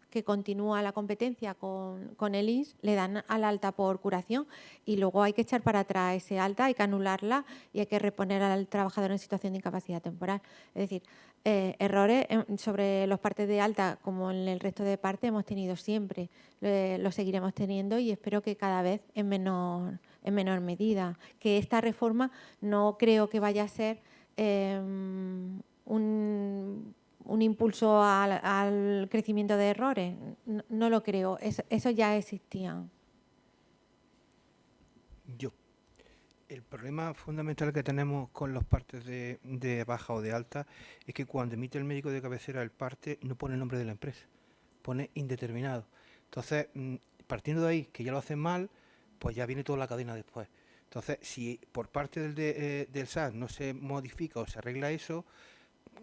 que continúa la competencia con el INS, le dan al alta por curación y luego hay que echar para atrás ese alta, hay que anularla y hay que reponer al trabajador en situación de incapacidad temporal. Es decir, errores sobre los partes de alta, como en el resto de partes, hemos tenido siempre, lo seguiremos teniendo y espero que cada vez en menor medida. Que esta reforma no creo que vaya a ser un impulso al crecimiento de errores, no lo creo, eso ya existían. El problema fundamental que tenemos con los partes de baja o de alta es que cuando emite el médico de cabecera el parte no pone el nombre de la empresa, pone indeterminado. Entonces, partiendo de ahí, que ya lo hacen mal, pues ya viene toda la cadena después. Entonces, si por parte del SAS no se modifica o se arregla eso,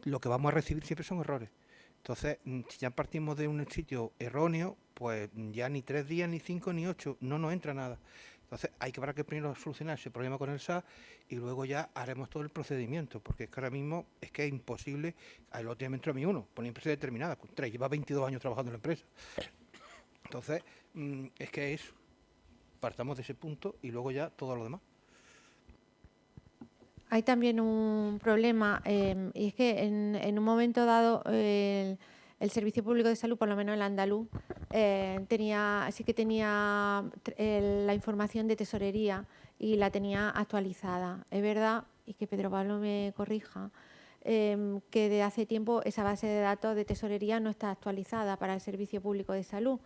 lo que vamos a recibir siempre son errores. Entonces, si ya partimos de un sitio erróneo, pues ya ni 3 días, ni 5, ni 8, no nos entra nada. Entonces, habrá que primero solucionar ese problema con el SAS y luego ya haremos todo el procedimiento, porque es que ahora mismo es imposible. El otro día me entró a mí uno, por una empresa determinada, con 3, lleva 22 años trabajando en la empresa. Entonces, es que eso, partamos de ese punto y luego ya todo lo demás. Hay también un problema, y es que en un momento dado el Servicio Público de Salud, por lo menos el andaluz, sí que tenía la información de tesorería y la tenía actualizada. Es verdad, y que Pedro Pablo me corrija, que desde hace tiempo esa base de datos de tesorería no está actualizada para el Servicio Público de Salud,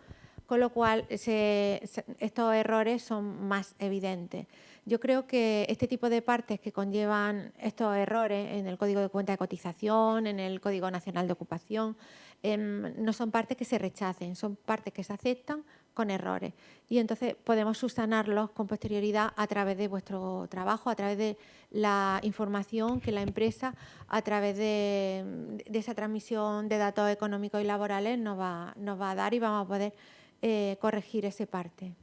con lo cual estos errores son más evidentes. Yo creo que este tipo de partes que conllevan estos errores en el Código de Cuenta de Cotización, en el Código Nacional de Ocupación, no son partes que se rechacen, son partes que se aceptan con errores. Y entonces podemos subsanarlos con posterioridad a través de vuestro trabajo, a través de la información que la empresa, a través de esa transmisión de datos económicos y laborales nos va a dar y vamos a poder corregir ese parte.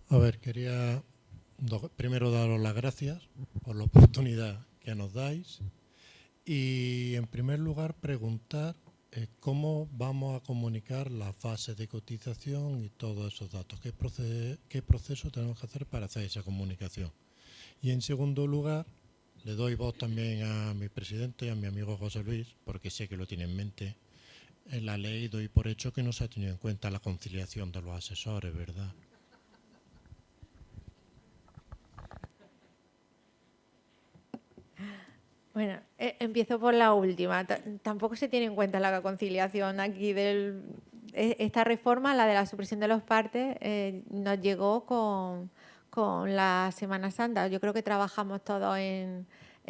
A ver, quería primero daros las gracias por la oportunidad que nos dais y, en primer lugar, preguntar cómo vamos a comunicar la fase de cotización y todos esos datos. ¿Qué proceso tenemos que hacer para hacer esa comunicación? Y, en segundo lugar, Le doy voz también a mi presidente, a mi amigo José Luis, porque sé que lo tiene en mente. En la ley doy por hecho que no se ha tenido en cuenta la conciliación de los asesores, ¿verdad? Bueno, empiezo por la última. Tampoco se tiene en cuenta la conciliación aquí esta reforma, la de la supresión de los partes, nos llegó con la Semana Santa. Yo creo que trabajamos todos en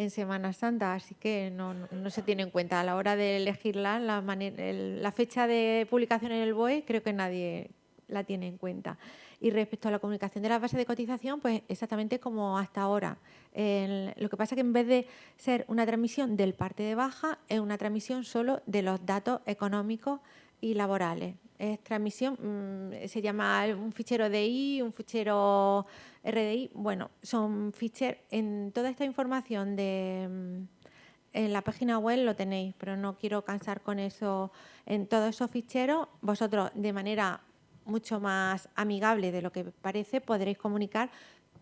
Semana Santa, así que no se tiene en cuenta. A la hora de elegirla, la fecha de publicación en el BOE, creo que nadie la tiene en cuenta. Y respecto a la comunicación de las bases de cotización, pues exactamente como hasta ahora. Lo que pasa es que en vez de ser una transmisión del parte de baja, es una transmisión solo de los datos económicos y laborales. Es transmisión, se llama un fichero DI, un fichero RDI. Bueno, son ficheros. En toda esta información en la página web lo tenéis, pero no quiero cansar con eso. En todos esos ficheros, vosotros de manera mucho más amigable de lo que parece, podréis comunicar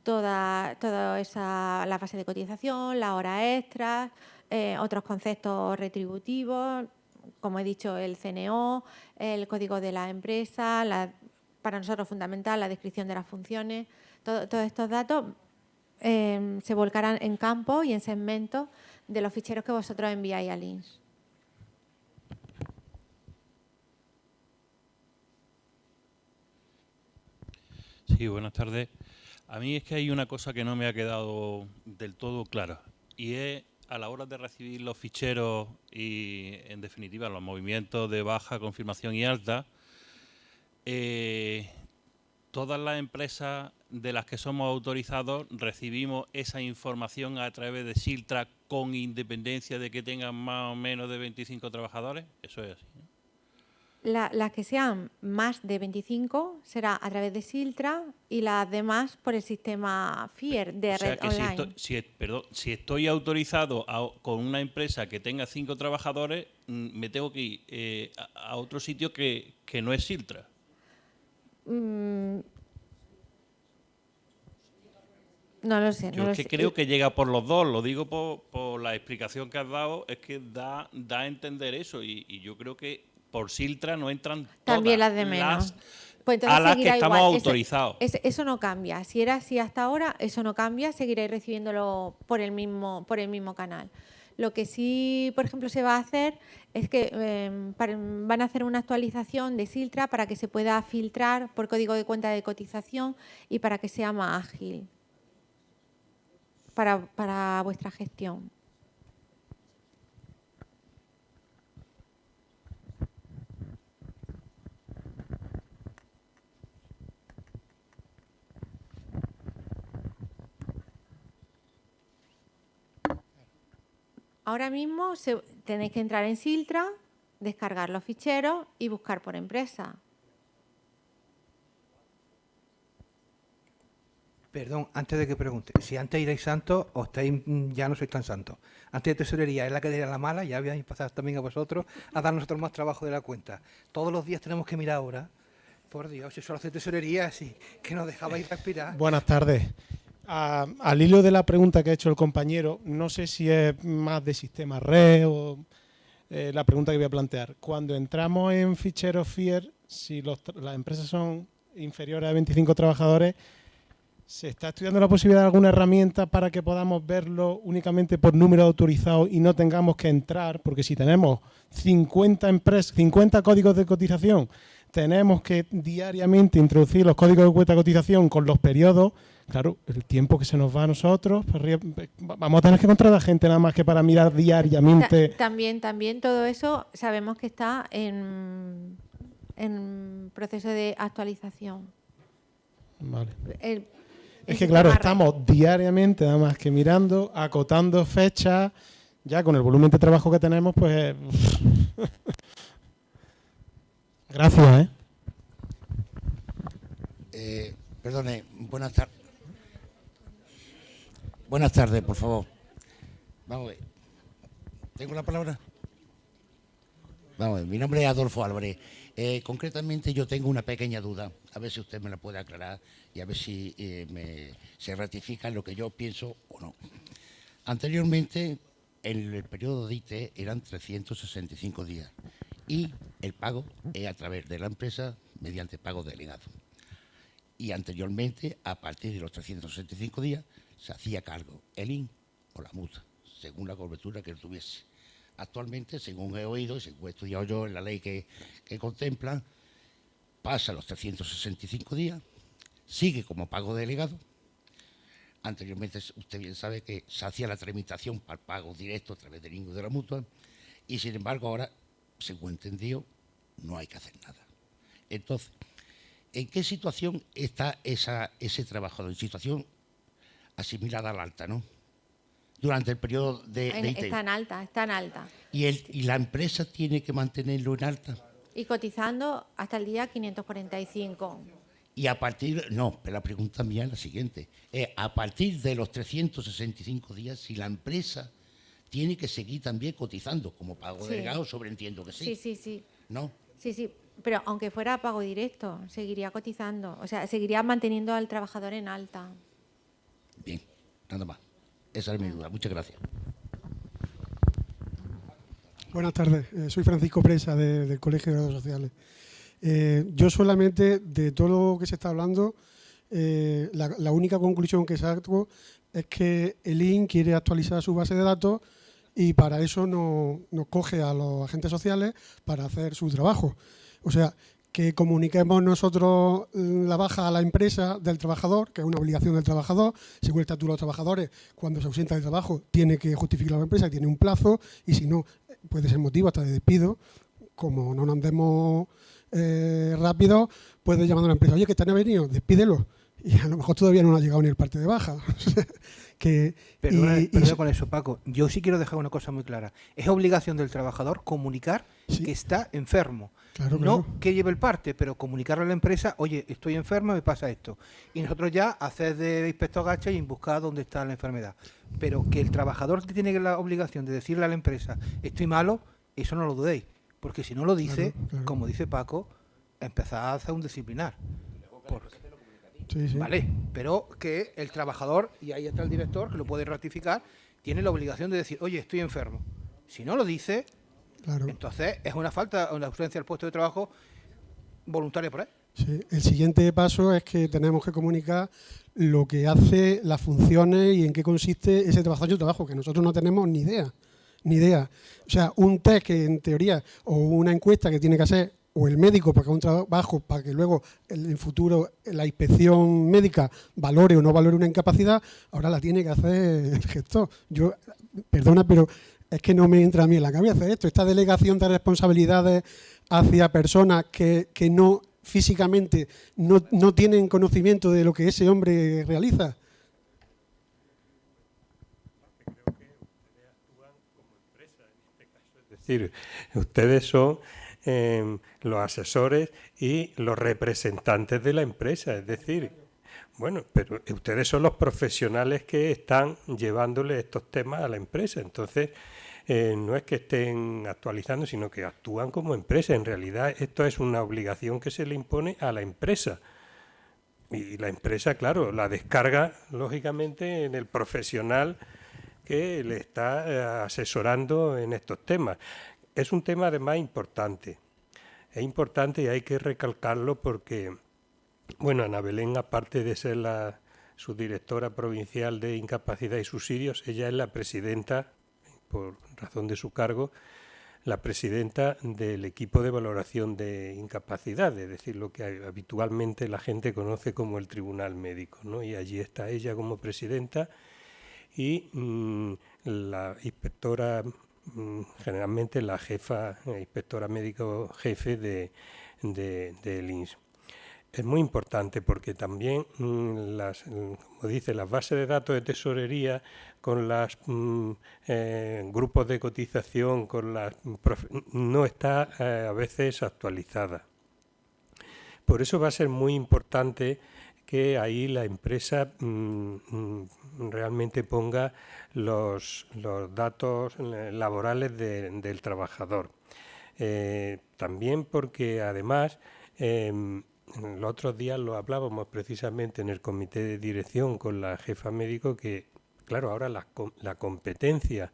toda esa, la base de cotización, las horas extras, otros conceptos retributivos, como he dicho, el CNO, el código de la empresa, para nosotros fundamental, la descripción de las funciones. Todos estos datos se volcarán en campos y en segmentos de los ficheros que vosotros enviáis al INS. Sí, buenas tardes. A mí es que hay una cosa que no me ha quedado del todo clara, y es a la hora de recibir los ficheros y, en definitiva, los movimientos de baja, confirmación y alta, todas las empresas de las que somos autorizados recibimos esa información a través de Siltra con independencia de que tengan más o menos de 25 trabajadores. Eso es así, ¿no? Las que sean más de 25 será a través de Siltra y las demás por el sistema FIER de red online. Si estoy autorizado con una empresa que tenga 5 trabajadores, me tengo que ir a otro sitio que no es Siltra. No lo sé. Yo es que creo que llega por los dos, lo digo por la explicación que has dado, es que da a entender eso y yo creo que por Siltra no entran también todas las de menos. Pues a las que estamos igual. autorizados. Eso no cambia. Si era así hasta ahora, eso no cambia, seguiréis recibiéndolo por el mismo canal. Lo que sí, por ejemplo, se va a hacer es que van a hacer una actualización de Siltra para que se pueda filtrar por código de cuenta de cotización y para que sea más ágil para vuestra gestión. Ahora mismo tenéis que entrar en Siltra, descargar los ficheros y buscar por empresa. Perdón, antes de que pregunte, si antes iréis santos o ya no sois tan santos. Antes de tesorería es la que diría la mala, ya habíais pasado también a vosotros a dar nosotros más trabajo de la cuenta. Todos los días tenemos que mirar ahora. Por Dios, si solo hace tesorería, así que nos dejabais respirar. Buenas tardes. Al hilo de la pregunta que ha hecho el compañero, no sé si es más de sistema red o la pregunta que voy a plantear. Cuando entramos en ficheros FIER, si las empresas son inferiores a 25 trabajadores, ¿se está estudiando la posibilidad de alguna herramienta para que podamos verlo únicamente por número autorizado y no tengamos que entrar? Porque si tenemos 50 códigos de cotización, tenemos que diariamente introducir los códigos de cuenta de cotización con los periodos. Claro, el tiempo que se nos va a nosotros, vamos a tener que contratar gente nada más que para mirar diariamente. También todo eso sabemos que está en proceso de actualización. Vale. Es que claro, estamos diariamente nada más que mirando, acotando fechas, ya con el volumen de trabajo que tenemos, pues... Gracias, Perdone, buenas tardes. Buenas tardes, por favor. Vamos a ver. ¿Tengo la palabra? Vamos a ver. Mi nombre es Adolfo Álvarez. Concretamente yo tengo una pequeña duda. A ver si usted me la puede aclarar y a ver si se ratifica lo que yo pienso o no. Anteriormente, en el periodo de IT eran 365 días y el pago es a través de la empresa mediante pago delegado. Y anteriormente, a partir de los 365 días, se hacía cargo el IN o la multa, según la cobertura que tuviese. Actualmente, según he oído y según he estudiado yo en la ley que contempla, pasa los 365 días, sigue como pago delegado. Anteriormente, usted bien sabe que se hacía la tramitación para el pago directo a través del IN o de la mutua y, sin embargo, ahora, según entendido, no hay que hacer nada. Entonces, ¿en qué situación está ese trabajador? En situación asimilada al alta, ¿no? Durante el periodo de IT. Está en alta. ¿Y la empresa tiene que mantenerlo en alta? Y cotizando hasta el día 545. Y a partir... No, pero la pregunta mía es la siguiente. A partir de los 365 días, si la empresa tiene que seguir también cotizando como pago delegado, sobreentiendo que sí. Sí. ¿No? Sí, pero aunque fuera pago directo, seguiría cotizando. O sea, seguiría manteniendo al trabajador en alta. Bien, nada más. Esa es mi duda. Muchas gracias. Buenas tardes. Soy Francisco Presa del Colegio de Grados Sociales. Yo solamente, de todo lo que se está hablando, la única conclusión que saco es que el IN quiere actualizar su base de datos y para eso nos coge a los agentes sociales para hacer su trabajo. O sea, que comuniquemos nosotros la baja a la empresa del trabajador, que es una obligación del trabajador. Según el Estatuto de los Trabajadores, cuando se ausenta del trabajo, tiene que justificar a la empresa, tiene un plazo, y si no, puede ser motivo hasta de despido. Como no nos andemos rápido, puede llamar a la empresa, oye, que están venido, despídelo. Y a lo mejor todavía no ha llegado ni el parte de baja. Perdona con eso, Paco. Yo sí quiero dejar una cosa muy clara. Es obligación del trabajador comunicar que está enfermo. No que lleve el parte, pero comunicarle a la empresa, oye, estoy enferma, me pasa esto. Y nosotros ya hacer de inspector gacha y buscar dónde está la enfermedad. Pero que el trabajador tiene la obligación de decirle a la empresa, estoy malo, eso no lo dudéis. Porque si no lo dice, como dice Paco, empezar a hacer un disciplinar. Vale, pero que el trabajador, y ahí está el director, que lo puede ratificar, tiene la obligación de decir, oye, estoy enfermo. Si no lo dice, entonces es una falta, una ausencia del puesto de trabajo voluntaria por él. Sí. El siguiente paso es que tenemos que comunicar lo que hace, las funciones y en qué consiste ese trabajo, que nosotros no tenemos ni idea. O sea, un test que en teoría, o una encuesta que tiene que hacer o el médico para que un trabajo, para que luego en el futuro la inspección médica valore o no valore una incapacidad, ahora la tiene que hacer el gestor. Yo, perdona, pero es que no me entra a mí en la cabeza esto. Esta delegación de responsabilidades hacia personas que no físicamente no tienen conocimiento de lo que ese hombre realiza. Es decir, ustedes son los asesores y los representantes de la empresa, es decir, bueno, pero ustedes son los profesionales que están llevándole estos temas a la empresa, entonces no es que estén actualizando, sino que actúan como empresa. En realidad esto es una obligación que se le impone a la empresa. Y la empresa, claro, la descarga, lógicamente, en el profesional que le está asesorando en estos temas. Es un tema, además, importante. Es importante y hay que recalcarlo porque, bueno, Ana Belén, aparte de ser la subdirectora provincial de Incapacidad y Subsidios, ella es la presidenta, por razón de su cargo, la presidenta del equipo de valoración de incapacidad, es decir, lo que habitualmente la gente conoce como el Tribunal Médico, ¿no? Y allí está ella como presidenta y la inspectora, generalmente la jefa, inspectora médico jefe del INS. Es muy importante porque también, como dice, las bases de datos de tesorería con los grupos de cotización, no está a veces actualizada. Por eso va a ser muy importante que ahí la empresa realmente ponga los datos laborales del trabajador. También porque además los otros días lo hablábamos precisamente en el comité de dirección con la jefa médico, que Claro, ahora la competencia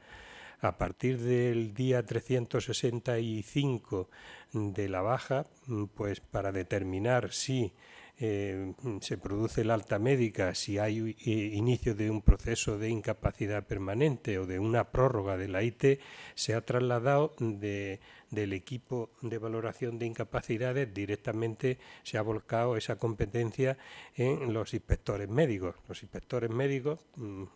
a partir del día 365 de la baja, pues para determinar si se produce el alta médica, si hay inicio de un proceso de incapacidad permanente o de una prórroga de la IT, se ha trasladado del equipo de valoración de incapacidades, directamente se ha volcado esa competencia en los inspectores médicos. Los inspectores médicos,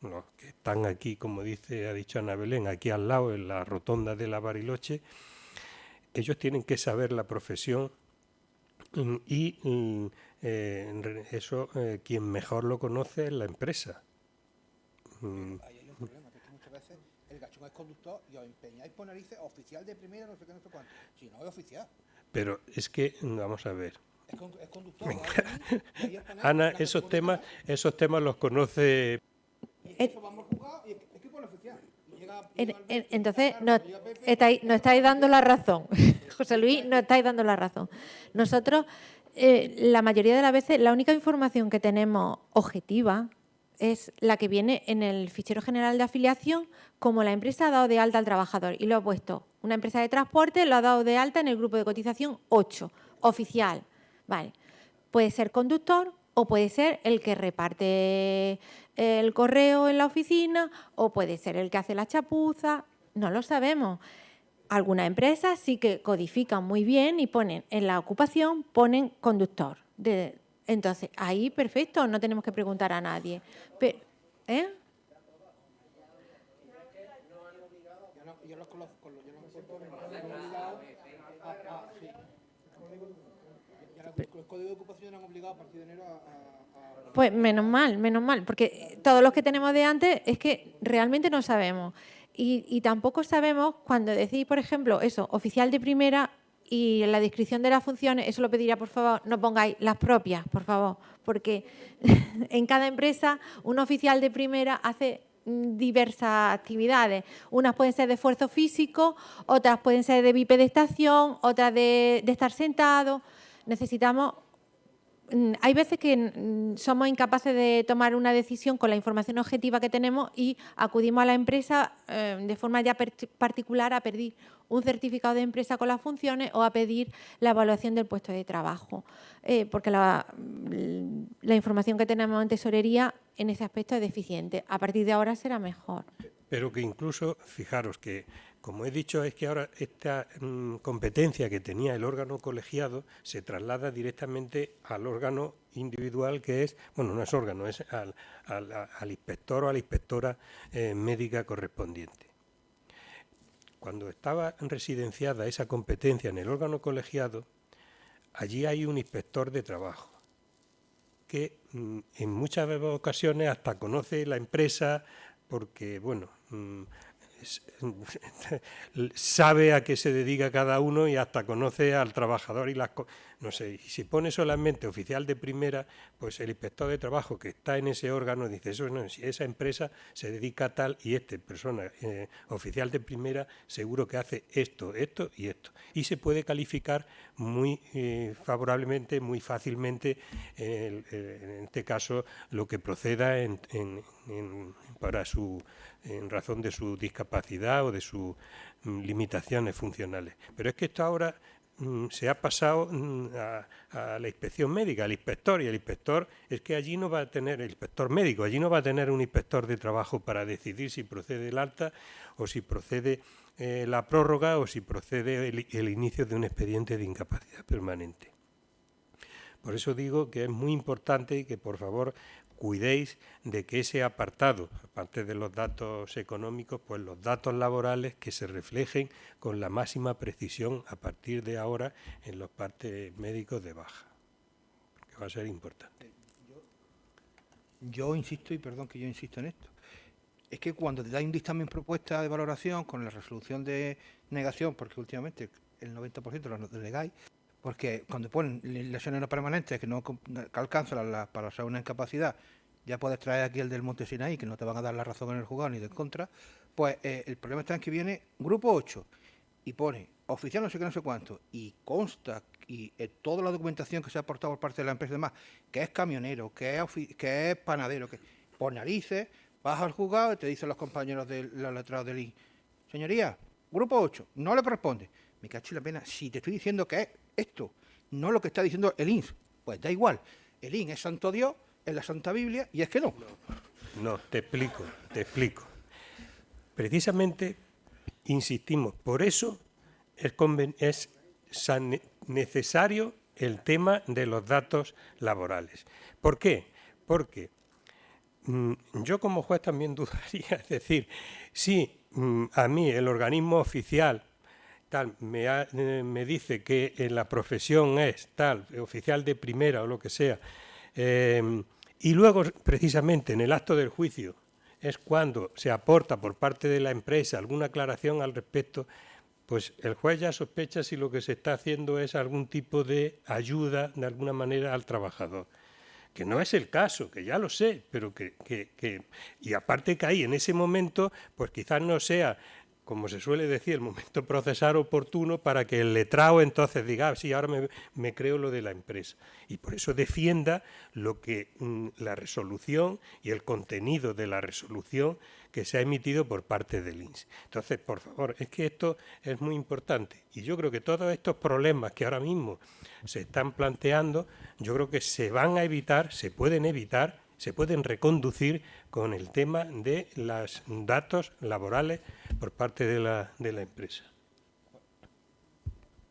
los que están aquí, como ha dicho Ana Belén, aquí al lado en la rotonda de la Bariloche, ellos tienen que saber la profesión y eso quien mejor lo conoce es la empresa. Ahí hay un problema, que muchas veces el gachón es conductor y os empeñáis por narices oficial de primera, no sé qué, no sé cuánto. Si no es oficial. Pero es que, vamos a ver. Es conductor. Ana, esos temas los conoce. Entonces, nos estáis dando la razón. José Luis, nos estáis dando la razón. Nosotros, la mayoría de las veces, la única información que tenemos objetiva es la que viene en el fichero general de afiliación, como la empresa ha dado de alta al trabajador y lo ha puesto. Una empresa de transporte lo ha dado de alta en el grupo de cotización 8, oficial. Vale. Puede ser conductor o puede ser el que reparte el correo en la oficina o puede ser el que hace la chapuza. No lo sabemos. Algunas empresas sí que codifican muy bien y ponen en la ocupación, ponen conductor. Entonces, ahí perfecto, no tenemos que preguntar a nadie. Pero, El código de ocupación han obligado a partir de enero a... Pues menos mal, porque todos los que tenemos de antes es que realmente no sabemos. Y tampoco sabemos cuando decís, por ejemplo, eso, oficial de primera, y en la descripción de las funciones, eso lo pediría, por favor, no pongáis las propias, por favor, porque en cada empresa un oficial de primera hace diversas actividades. Unas pueden ser de esfuerzo físico, otras pueden ser de bipedestación, otras de estar sentado. Necesitamos... Hay veces que somos incapaces de tomar una decisión con la información objetiva que tenemos y acudimos a la empresa de forma ya particular a pedir un certificado de empresa con las funciones o a pedir la evaluación del puesto de trabajo. Porque la información que tenemos en tesorería en ese aspecto es deficiente. A partir de ahora será mejor. Pero que incluso, fijaros que, como he dicho, es que ahora esta competencia que tenía el órgano colegiado se traslada directamente al órgano individual que es, bueno, no es órgano, es al inspector o a la inspectora médica correspondiente. Cuando estaba residenciada esa competencia en el órgano colegiado, allí hay un inspector de trabajo que en muchas ocasiones hasta conoce la empresa porque, bueno, sabe a qué se dedica cada uno y hasta conoce al trabajador y no sé, y si pone solamente oficial de primera, pues el inspector de trabajo que está en ese órgano dice, eso no, si esa empresa se dedica a tal y persona oficial de primera seguro que hace esto, esto y esto. Y se puede calificar muy favorablemente, muy fácilmente, en este caso, lo que proceda en razón de su discapacidad o de sus limitaciones funcionales. Pero es que esto ahora se ha pasado a la inspección médica, al inspector, y el inspector es que allí no va a tener, el inspector médico, allí no va a tener un inspector de trabajo para decidir si procede el alta o si procede la prórroga o si procede el inicio de un expediente de incapacidad permanente. Por eso digo que es muy importante y que por favor cuidéis de que ese apartado, aparte de los datos económicos, pues los datos laborales que se reflejen con la máxima precisión a partir de ahora en los partes médicos de baja, que va a ser importante. Yo insisto, y perdón que yo insisto en esto, es que cuando te da un dictamen propuesta de valoración con la resolución de negación, porque últimamente el 90% los negáis, porque cuando ponen lesiones no permanentes que no alcanzan para ser una incapacidad, ya puedes traer aquí el del Monte Sinaí, que no te van a dar la razón en el juzgado ni de contra, pues el problema está en que viene grupo 8 y pone oficial no sé qué, no sé cuánto, y consta, y toda la documentación que se ha aportado por parte de la empresa y demás, que es camionero, que es panadero, que por narices, Vas al juzgado y te dicen los compañeros de los letrados del INS, señoría, grupo 8, no le corresponde. Me cacho en la pena, si te estoy diciendo que es esto, no lo que está diciendo el INS, pues da igual. El INS es santo Dios, es la Santa Biblia, y es que no. No, te explico. Precisamente, insistimos, por eso es necesario el tema de los datos laborales. ¿Por qué? Porque yo como juez también dudaría, es decir, si a mí el organismo oficial tal me dice que la profesión es tal, oficial de primera o lo que sea, y luego precisamente en el acto del juicio es cuando se aporta por parte de la empresa alguna aclaración al respecto, pues el juez ya sospecha si lo que se está haciendo es algún tipo de ayuda de alguna manera al trabajador. Que no es el caso, que ya lo sé, pero y aparte que ahí en ese momento, pues quizás no sea, como se suele decir, el momento procesar oportuno para que el letrado entonces diga, sí, ahora me creo lo de la empresa. Y por eso defienda lo que la resolución y el contenido de la resolución que se ha emitido por parte del INS. Entonces, por favor, es que esto es muy importante. Y yo creo que todos estos problemas que ahora mismo se están planteando, yo creo que se van a evitar, se pueden reconducir con el tema de los datos laborales por parte de la empresa.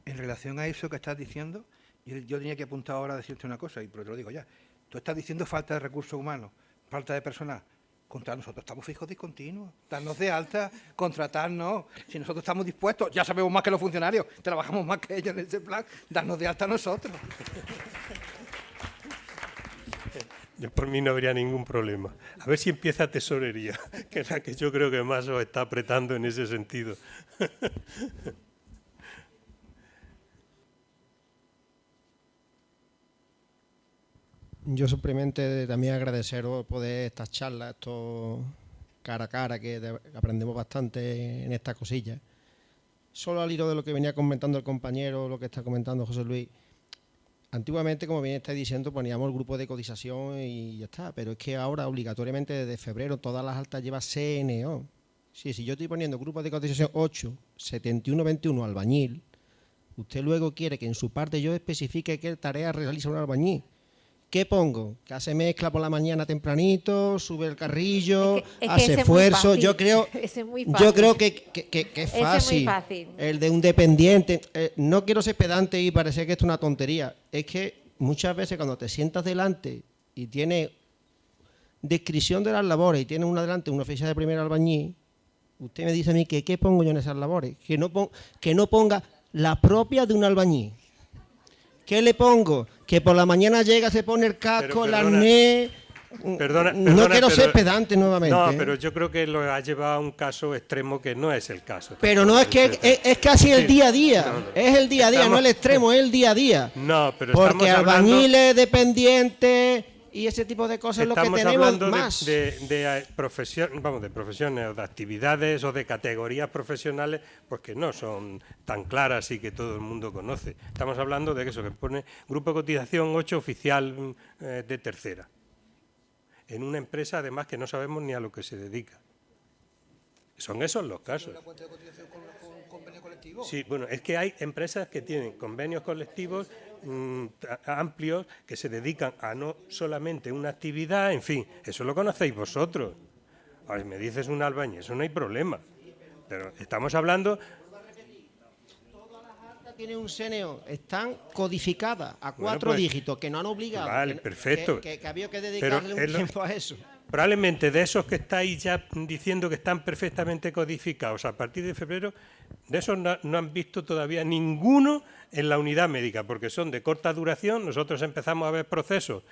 En relación a eso que estás diciendo, yo tenía que apuntar ahora a decirte una cosa, pero te lo digo ya. Tú estás diciendo falta de recursos humanos, falta de personal. Contra nosotros estamos fijos discontinuos, darnos de alta, contratarnos. Si nosotros estamos dispuestos, ya sabemos más que los funcionarios, trabajamos más que ellos en ese plan, darnos de alta a nosotros. Yo por mí no habría ningún problema. A ver si empieza tesorería, que es la que yo creo que más os está apretando en ese sentido. Yo simplemente también agradeceros poder estas charlas, esto cara a cara, que aprendemos bastante en estas cosillas. Solo al hilo de lo que venía comentando el compañero, lo que está comentando José Luis, antiguamente, como bien estáis diciendo, poníamos el grupo de cotización y ya está, pero es que ahora obligatoriamente desde febrero todas las altas lleva CNO. Sí, si yo estoy poniendo grupo de cotización 8, 71, 21 albañil, usted luego quiere que en su parte yo especifique qué tarea realiza un albañil. ¿Qué pongo? Que hace mezcla por la mañana tempranito, sube el carrillo, hace esfuerzo. Yo creo que es fácil. El de un dependiente. No quiero ser pedante y parecer que esto es una tontería. Es que muchas veces cuando te sientas delante y tienes descripción de las labores y tienes delante un oficial de primer albañil, usted me dice a mí que qué pongo yo en esas labores. Que no ponga la propia de un albañil. ¿Qué le pongo? Que por la mañana llega, se pone el casco, el arnés. No quiero ser pedante nuevamente. No, pero yo creo que lo ha llevado a un caso extremo que no es el caso. Pero no es que es casi el día a día. Es el día a día, no el extremo, es el día a día. No, pero porque albañiles, dependientes y ese tipo de cosas es lo que tenemos más. De profesiones o de actividades o de categorías profesionales, pues que no son tan claras y que todo el mundo conoce. Estamos hablando de eso, que pone grupo de cotización 8 oficial de tercera. En una empresa, además, que no sabemos ni a lo que se dedica. Son esos los casos. Sí, bueno, es que hay empresas que tienen convenios colectivos amplios que se dedican a no solamente una actividad, en fin, eso lo conocéis vosotros. Ahora, si me dices un albañil, eso no hay problema. Pero estamos hablando... Todas las altas tienen un CNO, están codificadas a 4 dígitos, que no han obligado. Vale, perfecto. Que había que dedicarle un tiempo a eso. Probablemente de esos que estáis ya diciendo que están perfectamente codificados a partir de febrero, de esos no han visto todavía ninguno en la unidad médica, porque son de corta duración. Nosotros empezamos a ver procesos,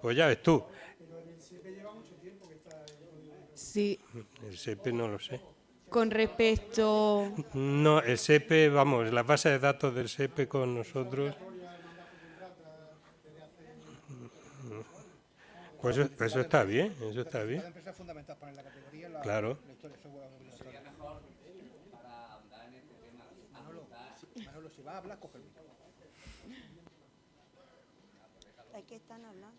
pues ya ves tú. Pero en el SEPE lleva mucho tiempo que está... Sí. El SEPE no lo sé. Con respecto... No, el SEPE, vamos, las bases de datos del SEPE con nosotros... Pues eso está bien, eso está bien. Claro. Manolo, si vas a hablar, coge el micrófono. ¿De qué están hablando?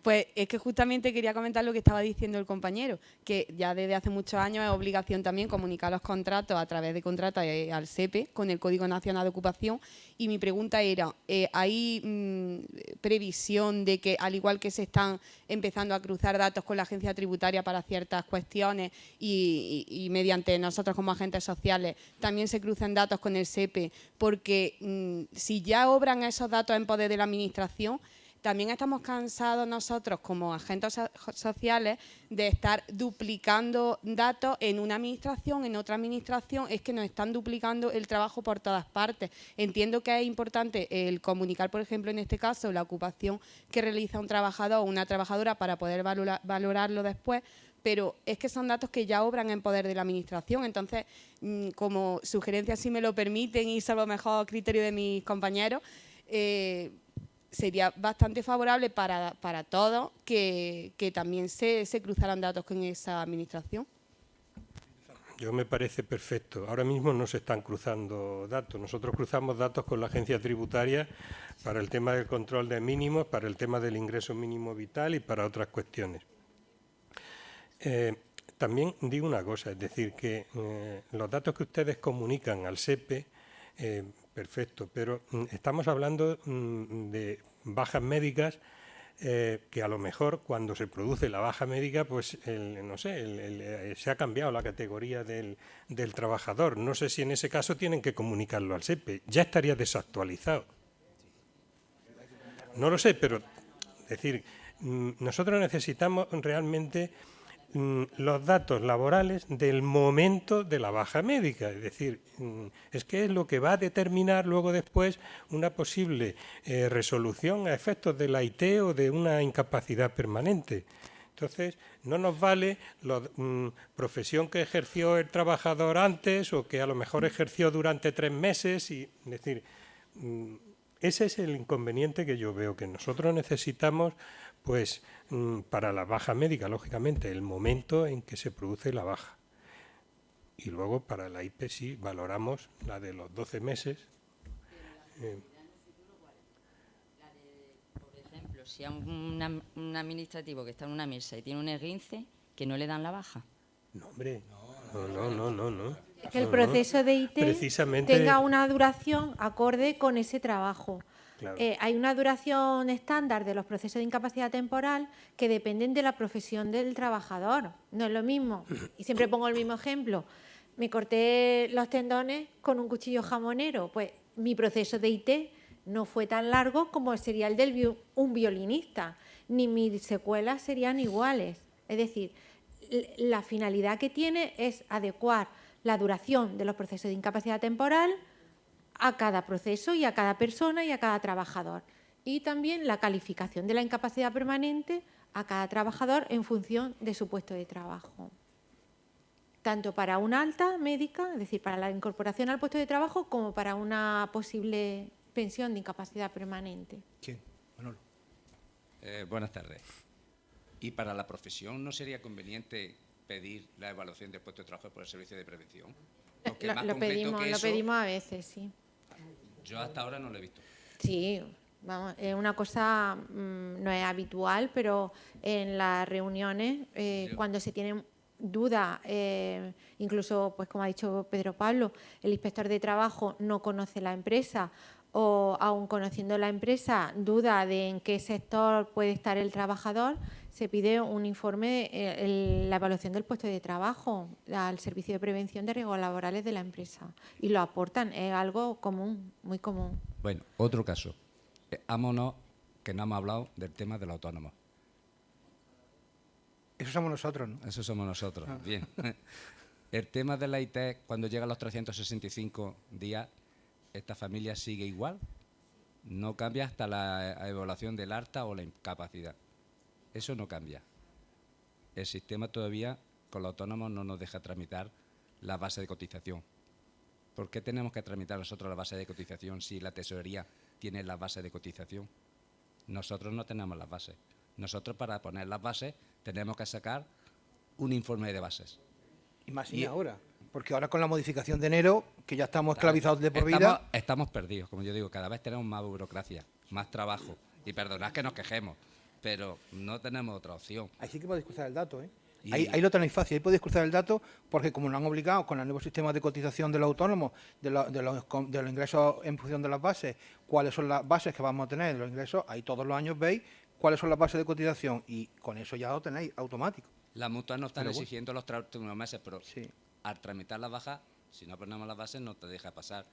Pues es que justamente quería comentar lo que estaba diciendo el compañero, que ya desde hace muchos años es obligación también comunicar los contratos a través de contratos al SEPE con el Código Nacional de Ocupación. Y mi pregunta era, ¿hay previsión de que, al igual que se están empezando a cruzar datos con la agencia tributaria para ciertas cuestiones y mediante nosotros como agentes sociales, también se crucen datos con el SEPE? Porque si ya obran esos datos en poder de la Administración, también estamos cansados nosotros como agentes sociales de estar duplicando datos en una administración, en otra administración. Es que nos están duplicando el trabajo por todas partes. Entiendo que es importante el comunicar, por ejemplo, en este caso, la ocupación que realiza un trabajador o una trabajadora para poder valorarlo después, pero es que son datos que ya obran en poder de la Administración. Entonces, como sugerencia, si me lo permiten y salvo mejor criterio de mis compañeros, sería bastante favorable para todos que también se cruzaran datos con esa administración. Yo me parece perfecto. Ahora mismo no se están cruzando datos. Nosotros cruzamos datos con la agencia tributaria para el tema del control de mínimos, para el tema del ingreso mínimo vital y para otras cuestiones. También digo una cosa, es decir, que los datos que ustedes comunican al SEPE, perfecto, pero estamos hablando de bajas médicas que a lo mejor cuando se produce la baja médica, pues no sé, se ha cambiado la categoría del trabajador. No sé si en ese caso tienen que comunicarlo al SEPE. Ya estaría desactualizado. No lo sé, pero es decir, nosotros necesitamos realmente los datos laborales del momento de la baja médica, es decir, es que es lo que va a determinar luego después una posible resolución a efectos de la IT o de una incapacidad permanente. Entonces, no nos vale la profesión que ejerció el trabajador antes o que a lo mejor ejerció durante 3 meses. Es decir, ese es el inconveniente que yo veo, que nosotros necesitamos, pues, para la baja médica, lógicamente, el momento en que se produce la baja. Y luego para la IP sí valoramos la de los 12 meses. Por ejemplo, si a un administrativo que está en una mesa y tiene un esguince, que no le dan la baja. No, hombre, no. Que el proceso de IT precisamente tenga una duración acorde con ese trabajo. Claro. Hay una duración estándar de los procesos de incapacidad temporal que dependen de la profesión del trabajador. No es lo mismo. Y siempre pongo el mismo ejemplo. Me corté los tendones con un cuchillo jamonero. Pues mi proceso de IT no fue tan largo como sería el de un violinista. Ni mis secuelas serían iguales. Es decir, la finalidad que tiene es adecuar la duración de los procesos de incapacidad temporal a cada proceso y a cada persona y a cada trabajador. Y también la calificación de la incapacidad permanente a cada trabajador en función de su puesto de trabajo. Tanto para una alta médica, es decir, para la incorporación al puesto de trabajo, como para una posible pensión de incapacidad permanente. ¿Quién? Manolo. Buenas tardes. ¿Y para la profesión no sería conveniente pedir la evaluación del puesto de trabajo por el servicio de prevención? Lo pedimos a veces, sí. Yo hasta ahora no lo he visto. Sí, vamos, es una cosa, no es habitual, pero en las reuniones, cuando se tienen dudas, incluso, pues como ha dicho Pedro Pablo, el inspector de trabajo no conoce la empresa o, aun conociendo la empresa, duda de en qué sector puede estar el trabajador, se pide un informe, la evaluación del puesto de trabajo al Servicio de Prevención de Riesgos Laborales de la empresa. Y lo aportan, es algo común, muy común. Bueno, otro caso. Vámonos, que no hemos hablado del tema del autónomo. Eso somos nosotros, ¿no? Eso somos nosotros, bien. El tema de la IT, cuando llega a los 365 días, ¿esta familia sigue igual? No cambia hasta la evaluación del alta o la incapacidad. Eso no cambia. El sistema todavía, con los autónomos, no nos deja tramitar la base de cotización. ¿Por qué tenemos que tramitar nosotros la base de cotización si la tesorería tiene la base de cotización? Nosotros no tenemos las bases. Nosotros, para poner las bases, tenemos que sacar un informe de bases. Y más y ahora, porque ahora con la modificación de enero, que ya estamos esclavizados de por vida... Estamos perdidos, como yo digo, cada vez tenemos más burocracia, más trabajo. Y perdonad que nos quejemos, pero no tenemos otra opción. Ahí sí que podéis cruzar el dato, ¿eh? Y- Ahí lo tenéis fácil, ahí podéis cruzar el dato, porque como nos han obligado con el nuevo sistema de cotización de los autónomos, de los ingresos en función de las bases, cuáles son las bases que vamos a tener de los ingresos, ahí todos los años veis cuáles son las bases de cotización y con eso ya lo tenéis automático. Las mutuas no están Pero bueno. exigiendo los últimos meses, pero al tramitar las bajas, si no ponemos las bases, no te deja pasar.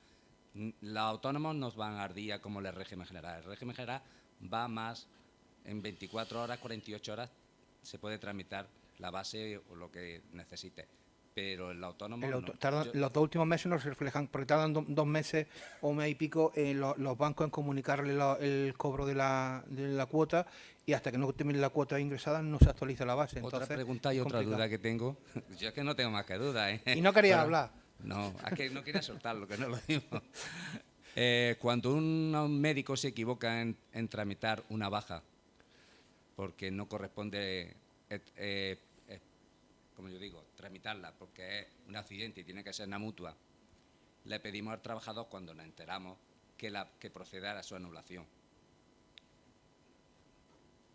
Los autónomos nos van al día como el régimen general. El régimen general va más en 24 horas, 48 horas, se puede tramitar la base o lo que necesite. Pero el autónomo no. Los 2 últimos meses no se reflejan, porque tardan 2 meses o mes y pico los bancos en comunicarle el cobro de la cuota, y hasta que no termine la cuota ingresada no se actualiza la base. Otra Entonces, pregunta y es otra complicado. duda que tengo. Yo es que no tengo más que dudas, ¿eh? Y no quería Pero- hablar. No, es que no quería soltarlo, que no lo digo. Cuando un médico se equivoca en tramitar una baja porque no corresponde, como yo digo, tramitarla porque es un accidente y tiene que ser una mutua, le pedimos al trabajador, cuando nos enteramos, que proceda a su anulación.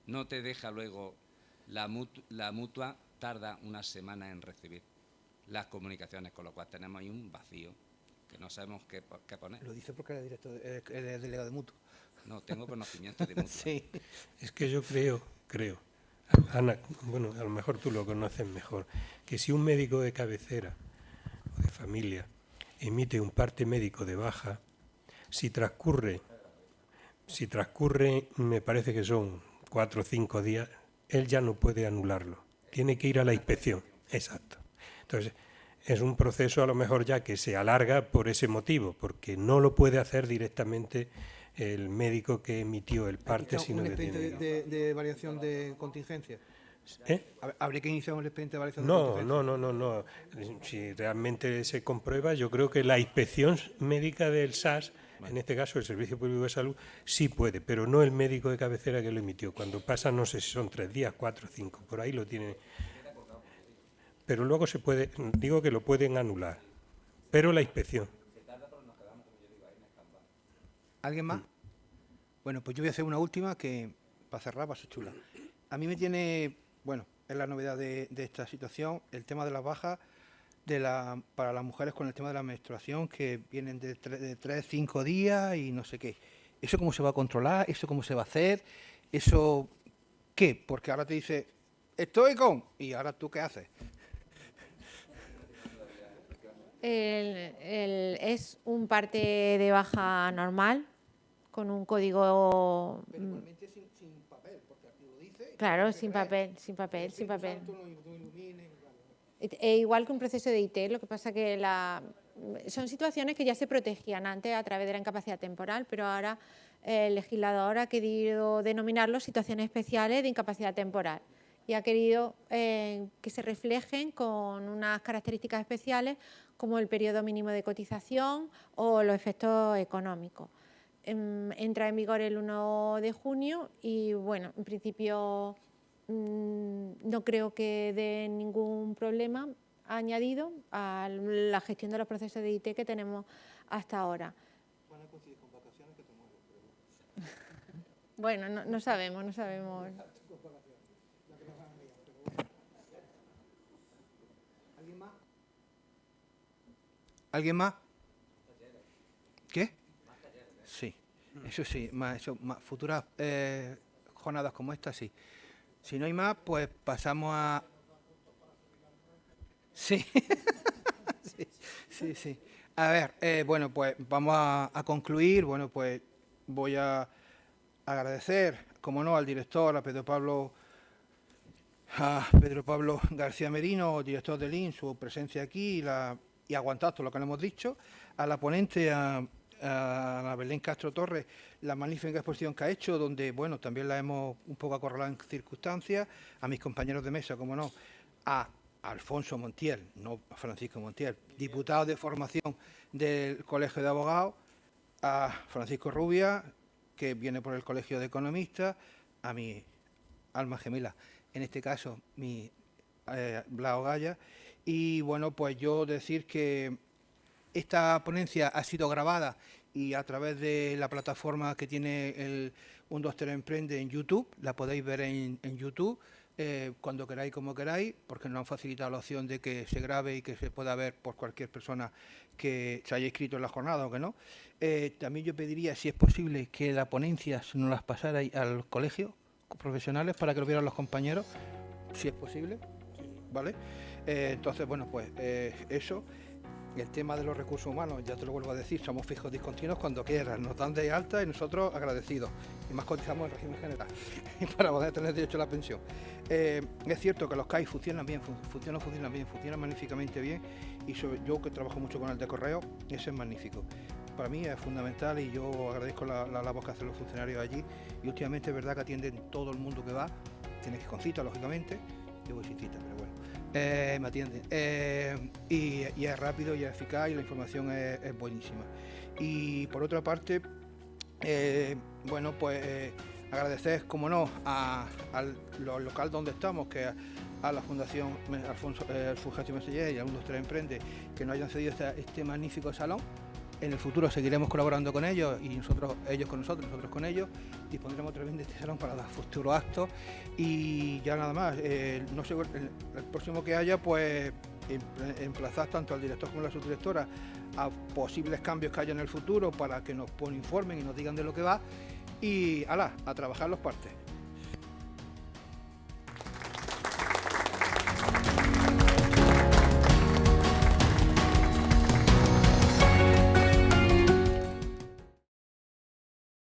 No te deja luego, la mutua tarda una semana en recibir las comunicaciones, con lo cual tenemos ahí un vacío que no sabemos qué poner. Lo dice porque eres eres delegado de mutuo. No, tengo conocimiento de mutua. Sí. Es que yo creo, Ana, bueno, a lo mejor tú lo conoces mejor, que si un médico de cabecera o de familia emite un parte médico de baja, si transcurre, me parece que son 4 o 5 días, él ya no puede anularlo. Tiene que ir a la inspección. Exacto. Entonces, es un proceso a lo mejor ya que se alarga por ese motivo, porque no lo puede hacer directamente el médico que emitió el parte, sino un que expediente tiene... de variación de contingencia. ¿Eh? ¿Habría que iniciar un expediente de variación de No, contingencia? no. Si realmente se comprueba, yo creo que la inspección médica del SAS, en este caso el Servicio Público de Salud, sí puede, pero no el médico de cabecera que lo emitió. Cuando pasa, no sé si son 3 días, 4, 5, por ahí lo tiene. Pero luego se puede, digo que lo pueden anular, pero la inspección. ¿Alguien más? Bueno, pues yo voy a hacer una última que, para cerrar, va a ser chula. A mí me tiene, bueno, es la novedad de esta situación, el tema de las bajas para las mujeres con el tema de la menstruación, que vienen de 3, 5 días y no sé qué. ¿Eso cómo se va a controlar? ¿Eso cómo se va a hacer? ¿Eso qué? Porque ahora te dice, estoy con... ¿Y ahora tú qué haces? Es un parte de baja normal, con un código... Pero igualmente sin papel, porque aquí lo dice... Claro, sin papel. Igual que un proceso de IT, lo que pasa que son situaciones que ya se protegían antes a través de la incapacidad temporal, pero ahora el legislador ha querido denominarlo situaciones especiales de incapacidad temporal y ha querido que se reflejen con unas características especiales como el periodo mínimo de cotización o los efectos económicos. Entra en vigor el 1 de junio y, bueno, en principio no creo que dé ningún problema añadido a la gestión de los procesos de IT que tenemos hasta ahora. Bueno, no sabemos. ¿Alguien más? ¿Qué? Sí, eso sí, futuras jornadas como esta, sí. Si no hay más, pues pasamos a... Sí, sí. A ver, bueno, pues vamos a concluir. Bueno, pues voy a agradecer, como no, al director, a Pedro Pablo García Merino, director del IN, su presencia aquí y aguantar todo lo que le hemos dicho, a la ponente, a Belén Castro Torres, la magnífica exposición que ha hecho, donde, bueno, también la hemos un poco acorralado en circunstancias, a mis compañeros de mesa, como no, a Alfonso Montiel, no a Francisco Montiel, diputado de formación del Colegio de Abogados, a Francisco Rubia, que viene por el Colegio de Economistas, a mi alma gemela, en este caso, mi Blas Ogaya. Y bueno, pues yo decir que esta ponencia ha sido grabada y a través de la plataforma que tiene el 123 Emprende en YouTube, la podéis ver en YouTube, cuando queráis, como queráis, porque nos han facilitado la opción de que se grabe y que se pueda ver por cualquier persona que se haya inscrito en la jornada o que no. También yo pediría, si es posible, que la ponencia nos las pasara a los colegios profesionales para que lo vieran los compañeros, si es posible, ¿vale? Entonces, bueno, pues eso. El tema de los recursos humanos, ya te lo vuelvo a decir, somos fijos discontinuos cuando quieras, nos dan de alta y nosotros agradecidos. Y más cotizamos en régimen general para poder tener derecho a la pensión. Es cierto que los CAI funcionan bien, funcionan magníficamente bien, y yo que trabajo mucho con el de correo, eso es magnífico. Para mí es fundamental y yo agradezco la labor que hacen los funcionarios allí, y últimamente es verdad que atienden todo el mundo que va, tienes que ir con cita, lógicamente, yo voy sin cita, pero bueno. Me atienden y es rápido y es eficaz y la información es buenísima. Y por otra parte, bueno, pues agradecer, como no, al local donde estamos, que a la Fundación Fulgencio Meseguer y al 123 Emprende, que nos hayan cedido este magnífico salón. En el futuro seguiremos colaborando con ellos y ellos con nosotros con ellos. Dispondremos también de este salón para dar futuros actos y ya nada más. No sé, el próximo que haya, pues emplazar tanto al director como a la subdirectora a posibles cambios que haya en el futuro para que nos informen y nos digan de lo que va y a trabajar los partes.